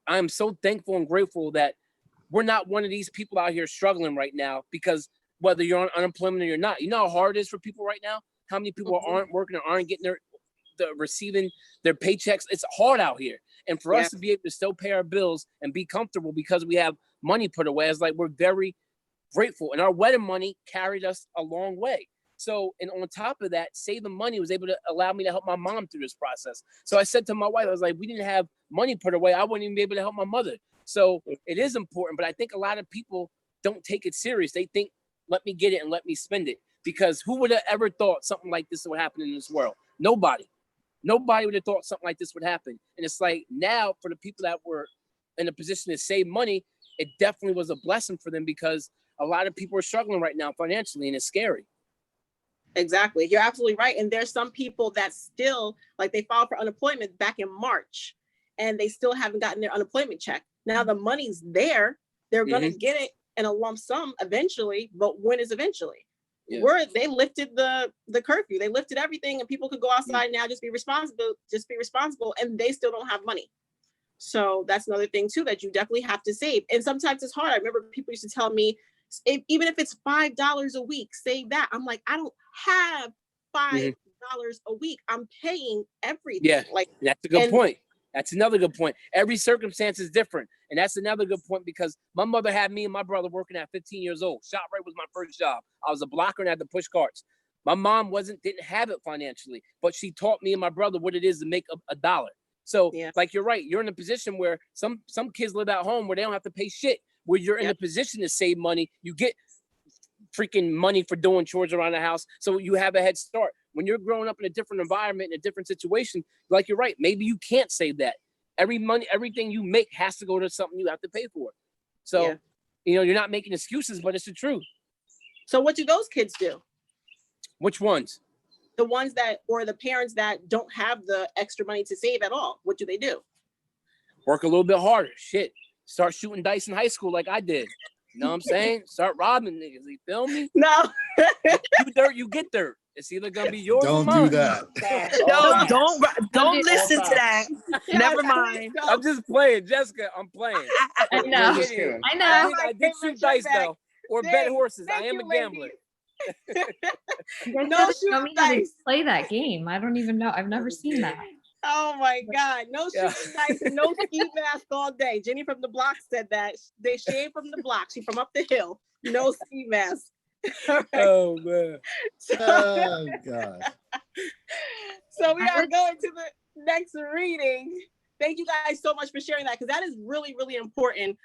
I'm so thankful and grateful that we're not one of these people out here struggling right now, because whether you're on unemployment or you're not, you know how hard it is for people right now? How many people aren't working or aren't getting receiving their paychecks? It's hard out here. And for us to be able to still pay our bills and be comfortable because we have money put away, it's like we're very grateful. And our wedding money carried us a long way. So, and on top of that, saving money was able to allow me to help my mom through this process. So I said to my wife, I was like, we didn't have money put away, I wouldn't even be able to help my mother. So it is important, but I think a lot of people don't take it serious. They think, let me get it and let me spend it. Because who would have ever thought something like this would happen in this world? Nobody would have thought something like this would happen. And it's like, now for the people that were in a position to save money, it definitely was a blessing for them, because a lot of people are struggling right now financially, and it's scary. Exactly. You're absolutely right. And there's some people that still, like, they filed for unemployment back in March and they still haven't gotten their unemployment check. Now the money's there. They're going to get it in a lump sum eventually, but when is eventually? They lifted the curfew. They lifted everything, and people could go outside now, just be responsible, and they still don't have money. So that's another thing too, that you definitely have to save. And sometimes it's hard. I remember people used to tell me, even if it's $5 a week, save that. I'm like, I don't have $5 a week. I'm paying everything. Yeah, like that's a good point. That's another good point. Every circumstance is different. And that's another good point, because my mother had me and my brother working at 15 years old. ShopRite was my first job. I was a blocker and had to push carts. My mom didn't have it financially, but she taught me and my brother what it is to make a dollar. So like, you're right. You're in a position where some kids live at home where they don't have to pay shit, where you're in a position to save money. You get freaking money for doing chores around the house. So you have a head start. When you're growing up in a different environment, in a different situation, like, you're right, maybe you can't save that. Everything you make has to go to something you have to pay for. So, you know, you're not making excuses, but it's the truth. So what do those kids do? Which ones? The ones that, or the parents that don't have the extra money to save at all. What do they do? Work a little bit harder. Shit. Start shooting dice in high school like I did. You know what I'm saying? Start robbing niggas. You feel me? No. You dirt, you get dirt. It's either gonna be yours or mine. Don't do that. Don't listen to that. Never mind. I'm just playing, Jessica. I'm playing. I know. I did shoot dice though, or bet horses. I am a gambler. No shooting dice. Play that game. I don't even know. I've never seen that. Oh my God. No shooting dice, no ski mask all day. Jenny from the block said that. They shade from the block. She from up the hill. No ski mask. Right. Oh man. Oh God. So we are going to the next reading. Thank you guys so much for sharing that, because that is really, really important.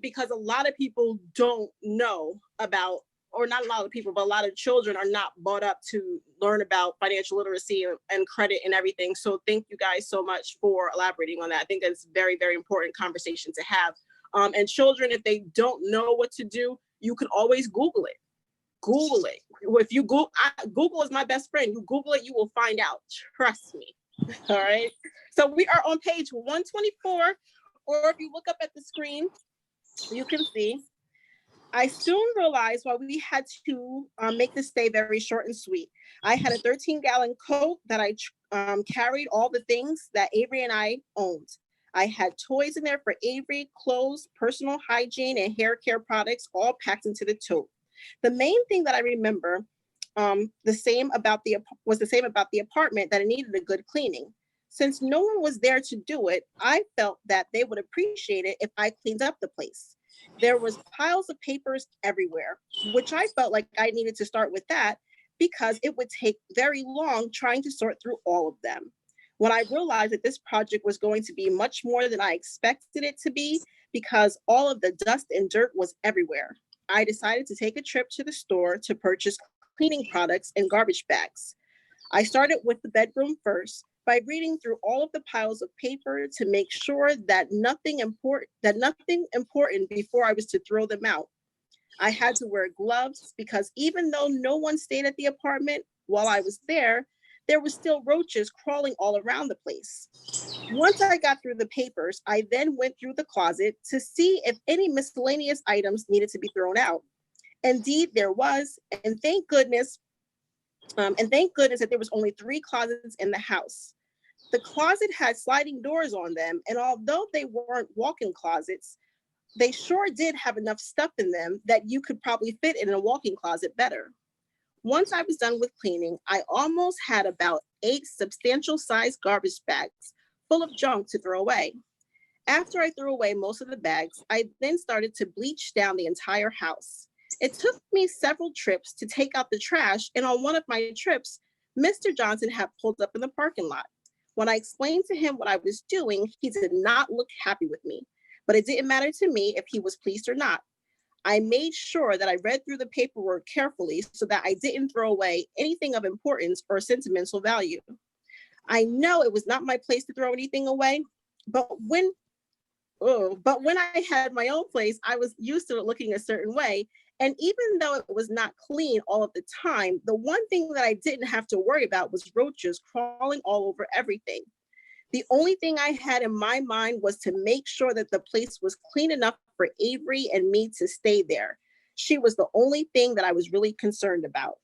Because a lot of people don't know about, or not a lot of people, but a lot of children are not brought up to learn about financial literacy and credit and everything. So thank you guys so much for elaborating on that. I think that's very, very important conversation to have. And children, if they don't know what to do, you can always Google it. Google it. If you Google is my best friend. You Google it, you will find out. Trust me. All right. So we are on page 124, or if you look up at the screen, you can see. I soon realized why we had to make this stay very short and sweet. I had a 13-gallon coat that I carried all the things that Avery and I owned. I had toys in there for Avery, clothes, personal hygiene, and hair care products, all packed into the tote. The main thing that I remember the same about the apartment, that it needed a good cleaning. Since no one was there to do it, I felt that they would appreciate it if I cleaned up the place. There was piles of papers everywhere, which I felt like I needed to start with that because it would take very long trying to sort through all of them. When I realized that this project was going to be much more than I expected it to be because all of the dust and dirt was everywhere, I decided to take a trip to the store to purchase cleaning products and garbage bags. I started with the bedroom first by reading through all of the piles of paper to make sure that nothing important before I was to throw them out. I had to wear gloves because even though no one stayed at the apartment while I was there was still roaches crawling all around the place. Once I got through the papers, I then went through the closet to see if any miscellaneous items needed to be thrown out. Indeed, there was, and thank goodness that there was only 3 closets in the house. The closet had sliding doors on them, and although they weren't walk-in closets, they sure did have enough stuff in them that you could probably fit in a walk-in closet better. Once I was done with cleaning, I almost had about 8 substantial sized garbage bags full of junk to throw away. After I threw away most of the bags, I then started to bleach down the entire house. It took me several trips to take out the trash, and on one of my trips, Mr. Johnson had pulled up in the parking lot. When I explained to him what I was doing, he did not look happy with me, but it didn't matter to me if he was pleased or not. I made sure that I read through the paperwork carefully so that I didn't throw away anything of importance or sentimental value. I know it was not my place to throw anything away, but when I had my own place, I was used to it looking a certain way. And even though it was not clean all of the time, the one thing that I didn't have to worry about was roaches crawling all over everything. The only thing I had in my mind was to make sure that the place was clean enough for Avery and me to stay there. She was the only thing that I was really concerned about.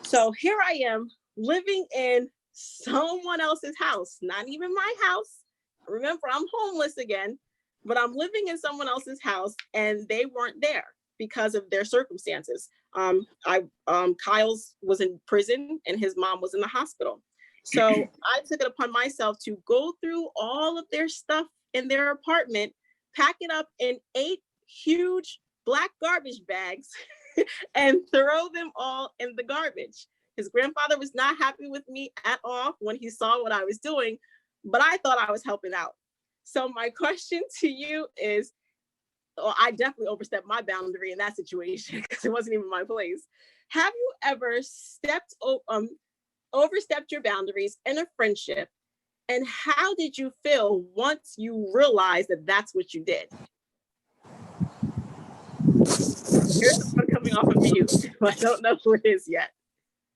So here I am living in someone else's house, not even my house. Remember, I'm homeless again, but I'm living in someone else's house and they weren't there because of their circumstances. Kyle's was in prison and his mom was in the hospital. So I took it upon myself to go through all of their stuff in their apartment, pack it up in 8 huge black garbage bags and throw them all in the garbage. His grandfather was not happy with me at all when he saw what I was doing, but I thought I was helping out. So my question to you is, I definitely overstepped my boundary in that situation because it wasn't even my place. Have you ever overstepped your boundaries in a friendship, and how did you feel once you realized that that's what you did? Here's someone coming off of mute. I don't know who it is yet.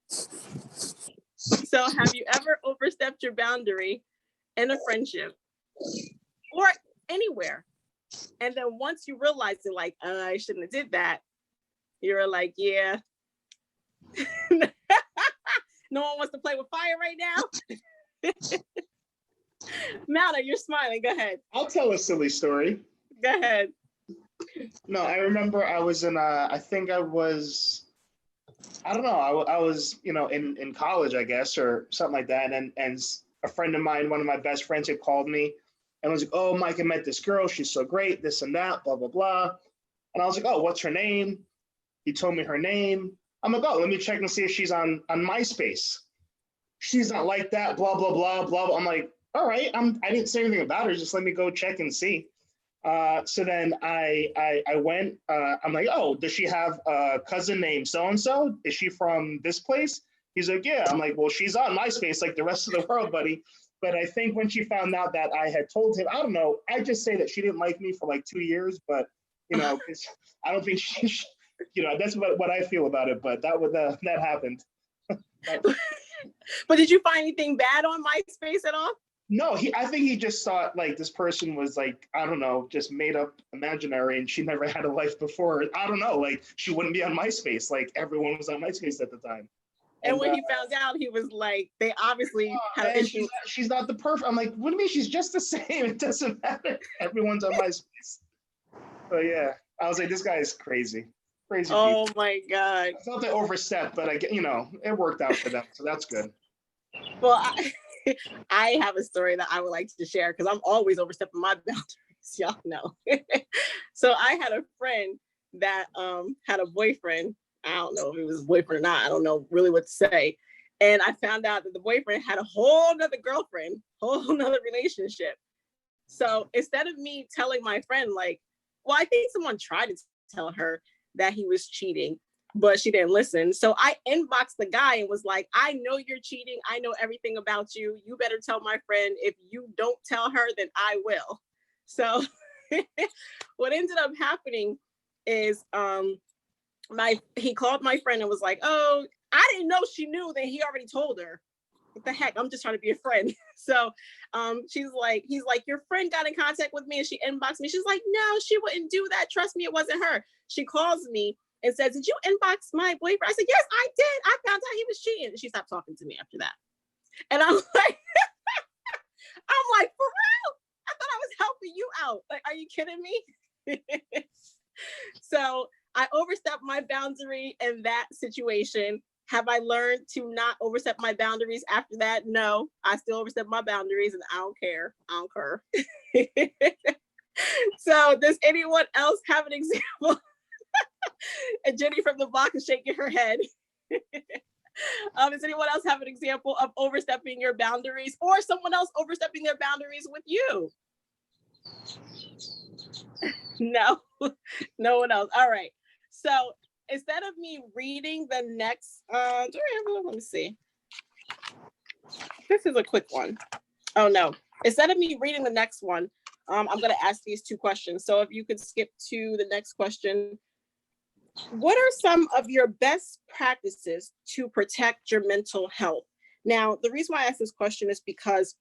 So have you ever overstepped your boundary in a friendship or anywhere, and then once you realize it, like, I shouldn't have did that, you're like, yeah. No one wants to play with fire right now? Malta, you're smiling. Go ahead. I'll tell a silly story. Go ahead. No, I remember I was in I was in college, I guess, or something like that. And a friend of mine, one of my best friends, had called me and was like, oh, Mike, I met this girl. She's so great, this and that, blah, blah, blah. And I was like, oh, what's her name? He told me her name. I'm like, oh, let me check and see if she's on MySpace. She's not like that, blah, blah, blah, blah. I'm like, all right, I didn't say anything about her. Just let me go check and see. So then I went, I'm like, oh, does she have a cousin named so-and-so? Is she from this place? He's like, yeah. I'm like, well, she's on MySpace like the rest of the world, buddy. But I think when she found out that I had told him, I don't know, I just say that she didn't like me for like 2 years, but, I don't think she that's what I feel about it, but that happened. But did you find anything bad on MySpace at all? No, I think he just thought like this person was like, I don't know, just made up imaginary and she never had a life before. I don't know, like she wouldn't be on MySpace. Like everyone was on MySpace at the time. And when he found out, he was like, they obviously had an issue. She's not the perfect. I'm like, what do you mean? She's just the same. It doesn't matter. Everyone's on MySpace. So yeah, I was like, this guy is crazy. Crazy Oh people. my God. I thought they overstepped, but it worked out for them. So that's good. Well, I have a story that I would like to share because I'm always overstepping my boundaries. Y'all know. So I had a friend that had a boyfriend. I don't know if it was a boyfriend or not. I don't know really what to say. And I found out that the boyfriend had a whole nother girlfriend, whole nother relationship. So instead of me telling my friend, like, well, I think someone tried to tell her that he was cheating, but she didn't listen. So I inboxed the guy and was like, I know you're cheating. I know everything about you. You better tell my friend. If you don't tell her, then I will. So what ended up happening is he called my friend and was like, oh, I didn't know she knew that he already told her. What the heck? I'm just trying to be a friend. So he's like, your friend got in contact with me and she inboxed me. She's like, no, she wouldn't do that. Trust me, it wasn't her. She calls me and says, did you inbox my boyfriend? I said, yes, I did. I found out he was cheating. And she stopped talking to me after that. And I'm like, for real? I thought I was helping you out. Like, are you kidding me? So I overstepped my boundary in that situation. Have I learned to not overstep my boundaries after that? No, I still overstep my boundaries and I don't care. I don't care. So does anyone else have an example? And Jenny from the block is shaking her head. Does anyone else have an example of overstepping your boundaries or someone else overstepping their boundaries with you? No, no one else. All right. So instead of me reading the next, let me see. This is a quick one. Oh no. Instead of me reading the next one, I'm going to ask these two questions. So if you could skip to the next question. What are some of your best practices to protect your mental health? Now, the reason why I asked this question is because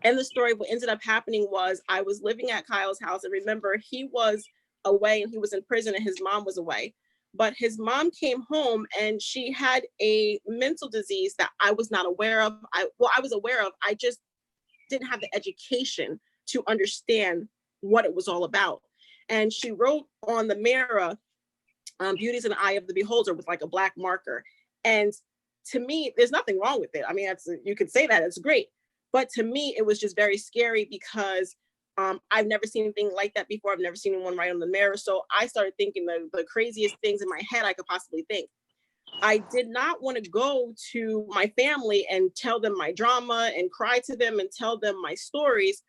in the story, what ended up happening was I was living at Kyle's house. And remember, he was away and he was in prison and his mom was away. But his mom came home and she had a mental disease that I was not aware of. I was aware of. I just didn't have the education to understand what it was all about. And she wrote on the mirror, beauty's an eye of the beholder, with like a black marker. And to me, there's nothing wrong with it. I mean, you could say that, it's great. But to me, it was just very scary because I've never seen anything like that before. I've never seen anyone write on the mirror. So I started thinking the craziest things in my head I could possibly think. I did not want to go to my family and tell them my drama and cry to them and tell them my stories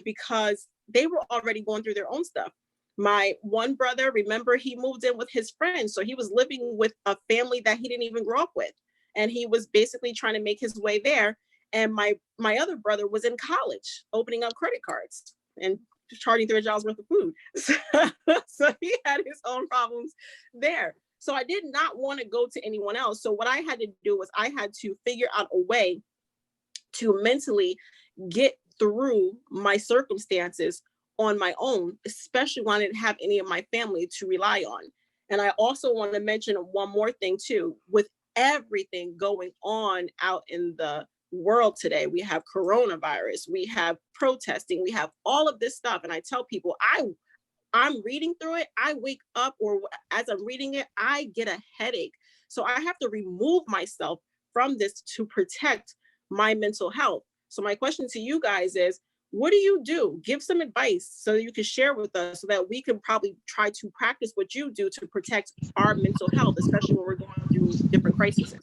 because they were already going through their own stuff. My one brother, remember, he moved in with his friends. So he was living with a family that he didn't even grow up with. And he was basically trying to make his way there. And my other brother was in college, opening up credit cards and charging $3 worth of food. So he had his own problems there. So I did not want to go to anyone else. So what I had to do was I had to figure out a way to mentally get through my circumstances on my own, especially when I didn't have any of my family to rely on. And I also want to mention one more thing too. With everything going on out in the world today, we have coronavirus, we have protesting, we have all of this stuff. And I tell people, I'm reading through it, I wake up, or as I'm reading it, I get a headache. So I have to remove myself from this to protect my mental health. So my question to you guys is, what do you do? Give some advice so you can share with us so that we can probably try to practice what you do to protect our mental health, especially when we're going through different crises.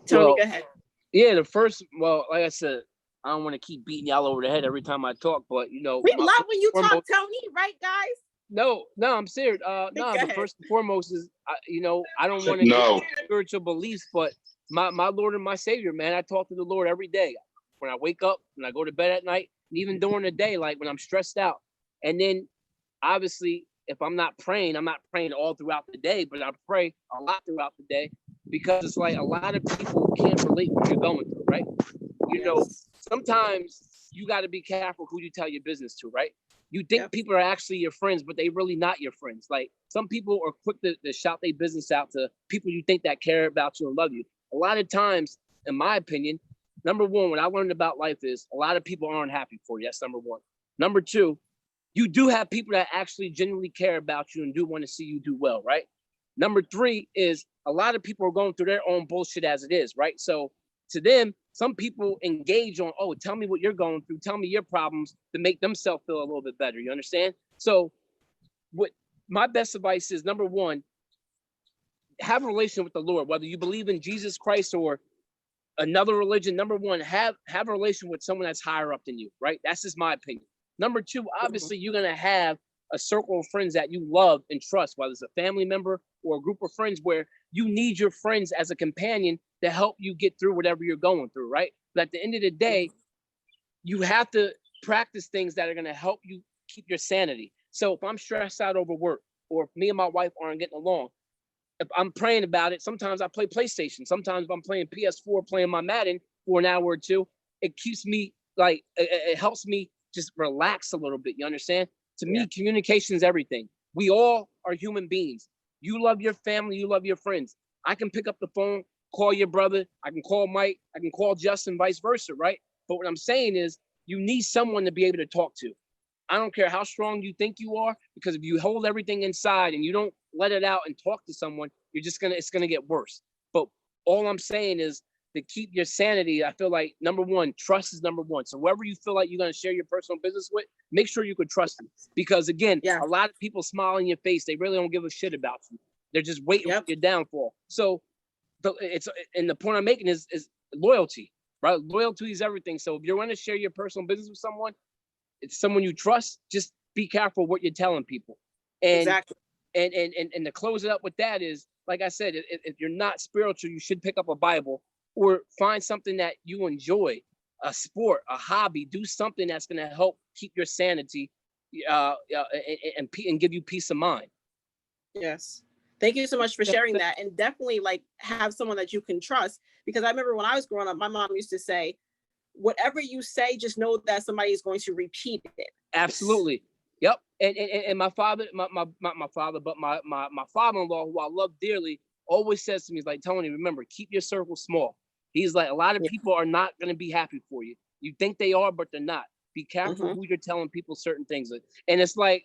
Tony, go ahead. Yeah, like I said, I don't want to keep beating y'all over the head every time I talk, but we love when you talk, Tony, right, guys? No, I'm serious. The first and foremost is, I don't want to get spiritual beliefs, but my Lord and my Savior, man, I talk to the Lord every day. When I wake up, when I go to bed at night, and even during the day, like when I'm stressed out. And then obviously, if I'm not praying all throughout the day, but I pray a lot throughout the day because it's like a lot of people can't relate what you're going through, right? Sometimes you got to be careful who you tell your business to, right? You think people are actually your friends, but they really not your friends. Like some people are quick to shout their business out to people you think that care about you and love you. A lot of times, in my opinion, number one, what I learned about life is a lot of people aren't happy for you. That's number one. Number two, you do have people that actually genuinely care about you and do want to see you do well, right? Number 3 is a lot of people are going through their own bullshit as it is, right? So to them, some people engage on, oh, tell me what you're going through, tell me your problems to make themselves feel a little bit better. You understand? So what my best advice is, number 1, have a relation with the Lord, whether you believe in Jesus Christ or another religion. Number 1, have a relation with someone that's higher up than you, right? That's just my opinion. Number 2, obviously you're going to have a circle of friends that you love and trust, whether it's a family member or a group of friends where you need your friends as a companion to help you get through whatever you're going through, right? But at the end of the day, you have to practice things that are going to help you keep your sanity. So if I'm stressed out over work, or if me and my wife aren't getting along, if I'm praying about it, sometimes I play PlayStation. Sometimes if I'm playing PS4, playing my Madden for an hour or two, it keeps me like, it helps me just relax a little bit. You understand? To me, communication is everything. We all are human beings. You love your family, you love your friends. I can pick up the phone, call your brother, I can call Mike, I can call Justin, vice versa, right? But what I'm saying is you need someone to be able to talk to. I don't care how strong you think you are, because if you hold everything inside and you don't let it out and talk to someone, it's gonna get worse. But all I'm saying is to keep your sanity, I feel like number 1, trust is number 1. So whoever you feel like you're gonna share your personal business with, make sure you could trust them. Because again, a lot of people smile in your face, they really don't give a shit about you. They're just waiting for your downfall. So the point I'm making is loyalty, right? Loyalty is everything. So if you're gonna share your personal business with someone, it's someone you trust, just be careful what you're telling people. And and to close it up with that is, like I said, if you're not spiritual, you should pick up a Bible or find something that you enjoy, a sport, a hobby, do something that's going to help keep your sanity and give you peace of mind. Yes. Thank you so much for sharing that. And definitely like have someone that you can trust, because I remember when I was growing up, my mom used to say, whatever you say, just know that somebody is going to repeat it. Absolutely. Yep. And my father, my father-in-law, who I love dearly, always says to me, he's like, Tony, remember, keep your circle small. He's like, a lot of people are not going to be happy for you. You think they are, but they're not. Be careful who you're telling people certain things. And it's like,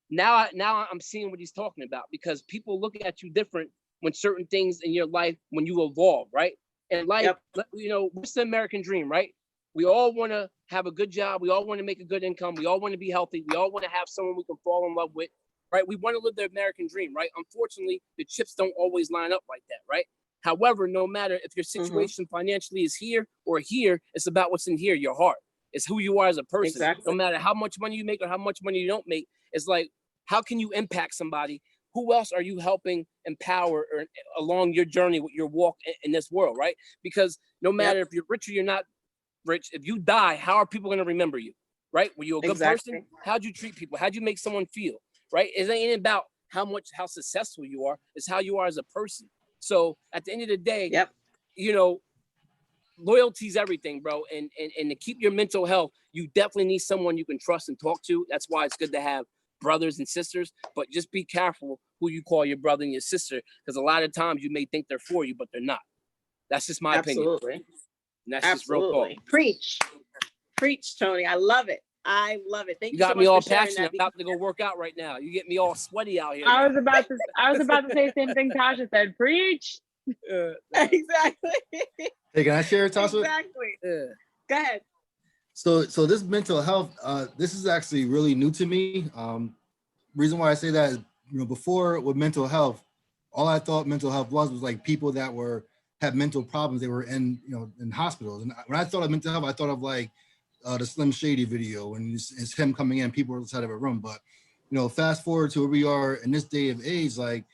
now I'm seeing what he's talking about, because people look at you different when certain things in your life, when you evolve, right? And like, you know, what's the American dream, right? We all want to have a good job. We all want to make a good income. We all want to be healthy. We all want to have someone we can fall in love with, right? We want to live the American dream, right? Unfortunately, the chips don't always line up like that, right? However, no matter if your situation financially is here or here, it's about what's in here, your heart. It's who you are as a person. No matter how much money you make or how much money you don't make, it's like, how can you impact somebody? Who else are you helping empower or along your journey with your walk in this world, right? Because no matter if you're rich or you're not rich, if you die, how are people going to remember you, right? Were you a good person? How'd you treat people? How'd you make someone feel, right? It ain't about how successful you are. It's how you are as a person. So at the end of the day, you know, loyalty is everything, bro. And to keep your mental health, you definitely need someone you can trust and talk to. That's why it's good to have brothers and sisters, but just be careful who you call your brother and your sister, because a lot of times you may think they're for you, but they're not. That's just my opinion. And that's just real talk. Preach, Tony. I love it. I love it. Thank you. You got so me much all for sharing passionate. that. I'm about to go work out right now. You get me all sweaty out here. I was about to say the same thing Tasha said. Preach. Exactly. Hey, can I share, Tasha? Exactly. Go ahead. So this mental health, this is actually really new to me. Reason why I say that is, you know, before with mental health, all I thought mental health was like people that had mental problems. They were in hospitals. And when I thought of mental health, I thought of like the Slim Shady video, and it's him coming in, people outside of a room. But you know, fast forward to where we are in this day of age, like,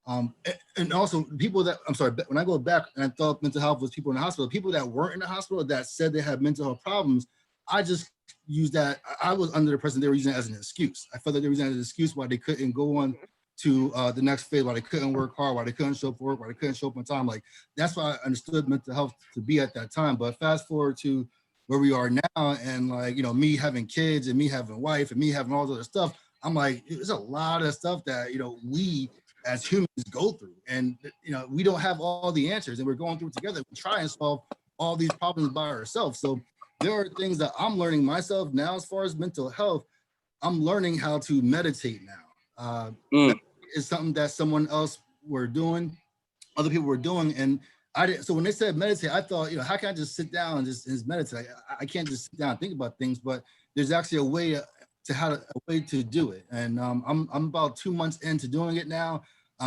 and also people that, I'm sorry, when I go back and I thought mental health was people in the hospital, people that weren't in the hospital that said they had mental health problems, I just used that. I was under the impression they were using it as an excuse. I felt that they were using it as an excuse why they couldn't go on to the next phase, why they couldn't work hard, why they couldn't show up for work, why they couldn't show up on time. Like, that's why I understood mental health to be at that time. But fast forward to where we are now, and like, you know, me having kids and me having a wife and me having all this other stuff, I'm like, there's a lot of stuff that, you know, we as humans go through, and you know, we don't have all the answers, and we're going through it together. We try and solve all these problems by ourselves. So there are things that I'm learning myself now as far as mental health. I'm learning how to meditate now. It's something that someone else were doing, other people were doing, and I didn't. So when they said meditate, I thought, how can I just sit down and just meditate? I can't just sit down and think about things, but there's actually a way to do it. And I'm about 2 months into doing it now.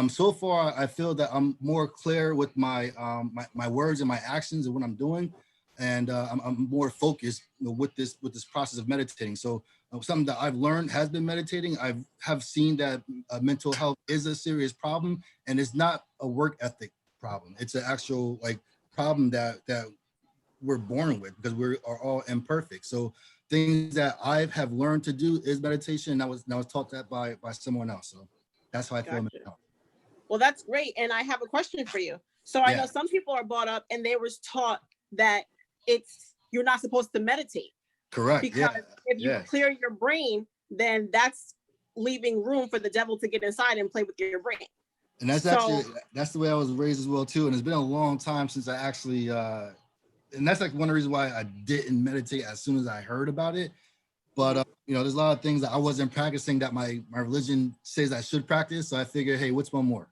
So far, I feel that I'm more clear with my my words and my actions and what I'm doing, and I'm more focused with this process of meditating. So something that I've learned has been meditating. I have seen that mental health is a serious problem, and it's not a work ethic problem. It's an actual problem that we're born with, because we are all imperfect. So things that I have learned to do is meditation. And I was taught that by someone else. So that's how I feel. Well, that's great. And I have a question for you. So I know some people are brought up and they were taught that you're not supposed to meditate. Correct. Because if you clear your brain, then that's leaving room for the devil to get inside and play with your brain. And that's that's the way I was raised as well too. And it's been a long time since I actually, and that's one of the reasons why I didn't meditate as soon as I heard about it. But there's a lot of things that I wasn't practicing that my religion says I should practice. So I figured, hey, what's one more?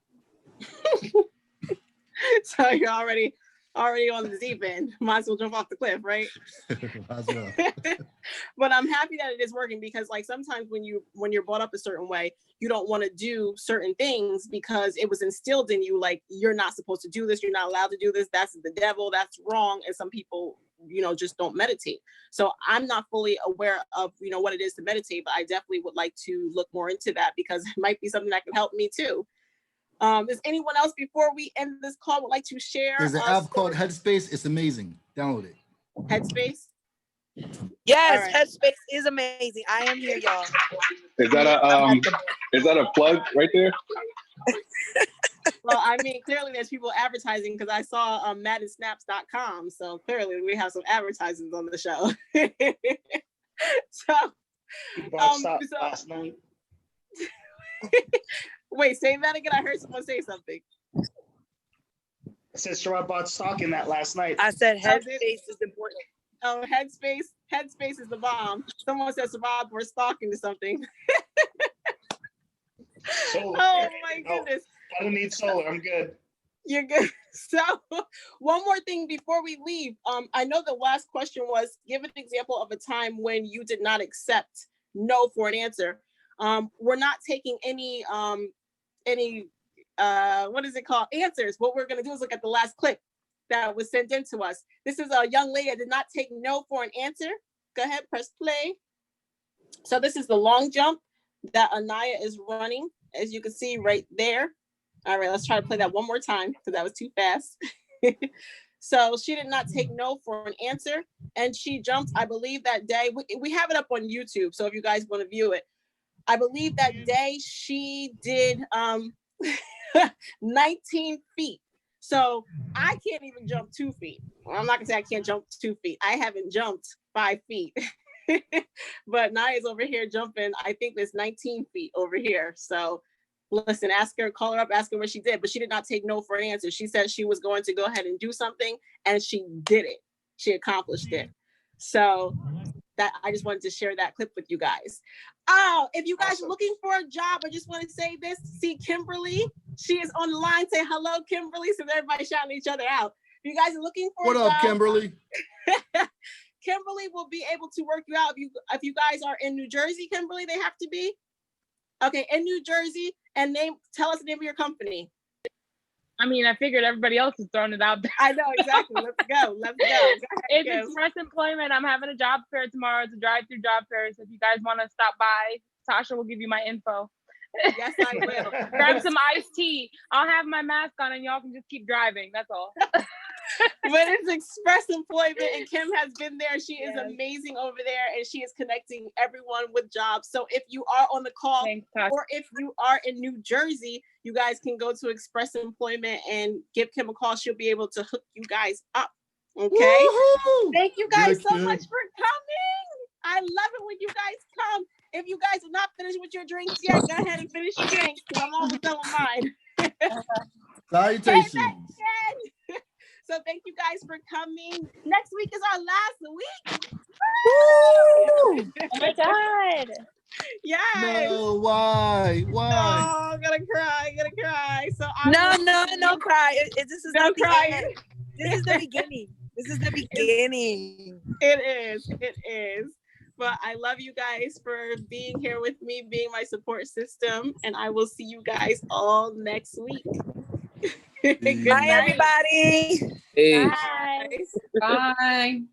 So you're already on the deep end. Might as well jump off the cliff, right? Might as well. But I'm happy that it is working, because sometimes when you're brought up a certain way, you don't want to do certain things because it was instilled in you, you're not supposed to do this, you're not allowed to do this, that's the devil, that's wrong. And some people just don't meditate. So I'm not fully aware of what it is to meditate, but I definitely would like to look more into that, because it might be something that can help me too. Is anyone else, before we end this call, would like to share? There's an app called Headspace. It's amazing. Download it. Headspace? Yes, right. Headspace is amazing. I am here, y'all. Is that a plug right there? Well, I mean, clearly there's people advertising, because I saw maddensnaps.com. So clearly we have some advertisements on the show. Last night. Wait, say that again. I heard someone say something. I said Sherrod bought stock in that last night. I said Headspace is important. Oh, Headspace is the bomb. Someone said Sherrod bought stock into something. Solar. Oh my goodness. I don't need solar. I'm good. You're good. So one more thing before we leave. I know the last question was, give an example of a time when you did not accept no for an answer. We're not taking any what is it called? Answers. What we're going to do is look at the last clip that was sent in to us. This is a young lady that did not take no for an answer. Go ahead, press play. So this is the long jump that Anaya is running, as you can see right there. All right, let's try to play that one more time, because that was too fast. So she did not take no for an answer, and she jumped, I believe that day. We have it up on YouTube, so if you guys want to view it. I believe that day she did 19 feet. So I can't even jump 2 feet. Well, I'm not gonna say I can't jump 2 feet. I haven't jumped 5 feet. But Naya's over here jumping, I think there's 19 feet over here. So listen, call her up, ask her what she did. But she did not take no for an answer. She said she was going to go ahead and do something, and she did it. She accomplished it. So that I just wanted to share that clip with you guys. Oh, if you guys are looking for a job, I just want to say this. See Kimberly, she is on the line. Say hello, Kimberly. So everybody shouting each other out. If you guys are looking for what a up, job, Kimberly? Kimberly will be able to work you out. If you guys are in New Jersey, Kimberly, they have to be. Okay, in New Jersey, and tell us the name of your company. I mean, I figured everybody else is throwing it out there. I know, exactly. Let's go. Go ahead, it's Express Employment. I'm having a job fair tomorrow. It's a drive-through job fair. So if you guys want to stop by, Tasha will give you my info. Yes, I will. Grab some iced tea. I'll have my mask on and y'all can just keep driving. That's all. But it's Express Employment, and Kim has been there. She is amazing over there, and she is connecting everyone with jobs. So if you are on the call, or if you are in New Jersey, you guys can go to Express Employment and give Kim a call. She'll be able to hook you guys up. Okay. Woo-hoo! Thank you guys so much for coming. I love it when you guys come. If you guys are not finished with your drinks yet, go ahead and finish your drinks, because I'm almost done with mine. Salutations. So thank you guys for coming. Next week is our last week. Woo! Oh my God. Yes. No, why? Oh, I'm gonna cry. So no cry. This is no crying. This is the beginning. This is the beginning. It is. But I love you guys for being here with me, being my support system, and I will see you guys all next week. Good Bye, night. everybody. Hey. Bye. Bye.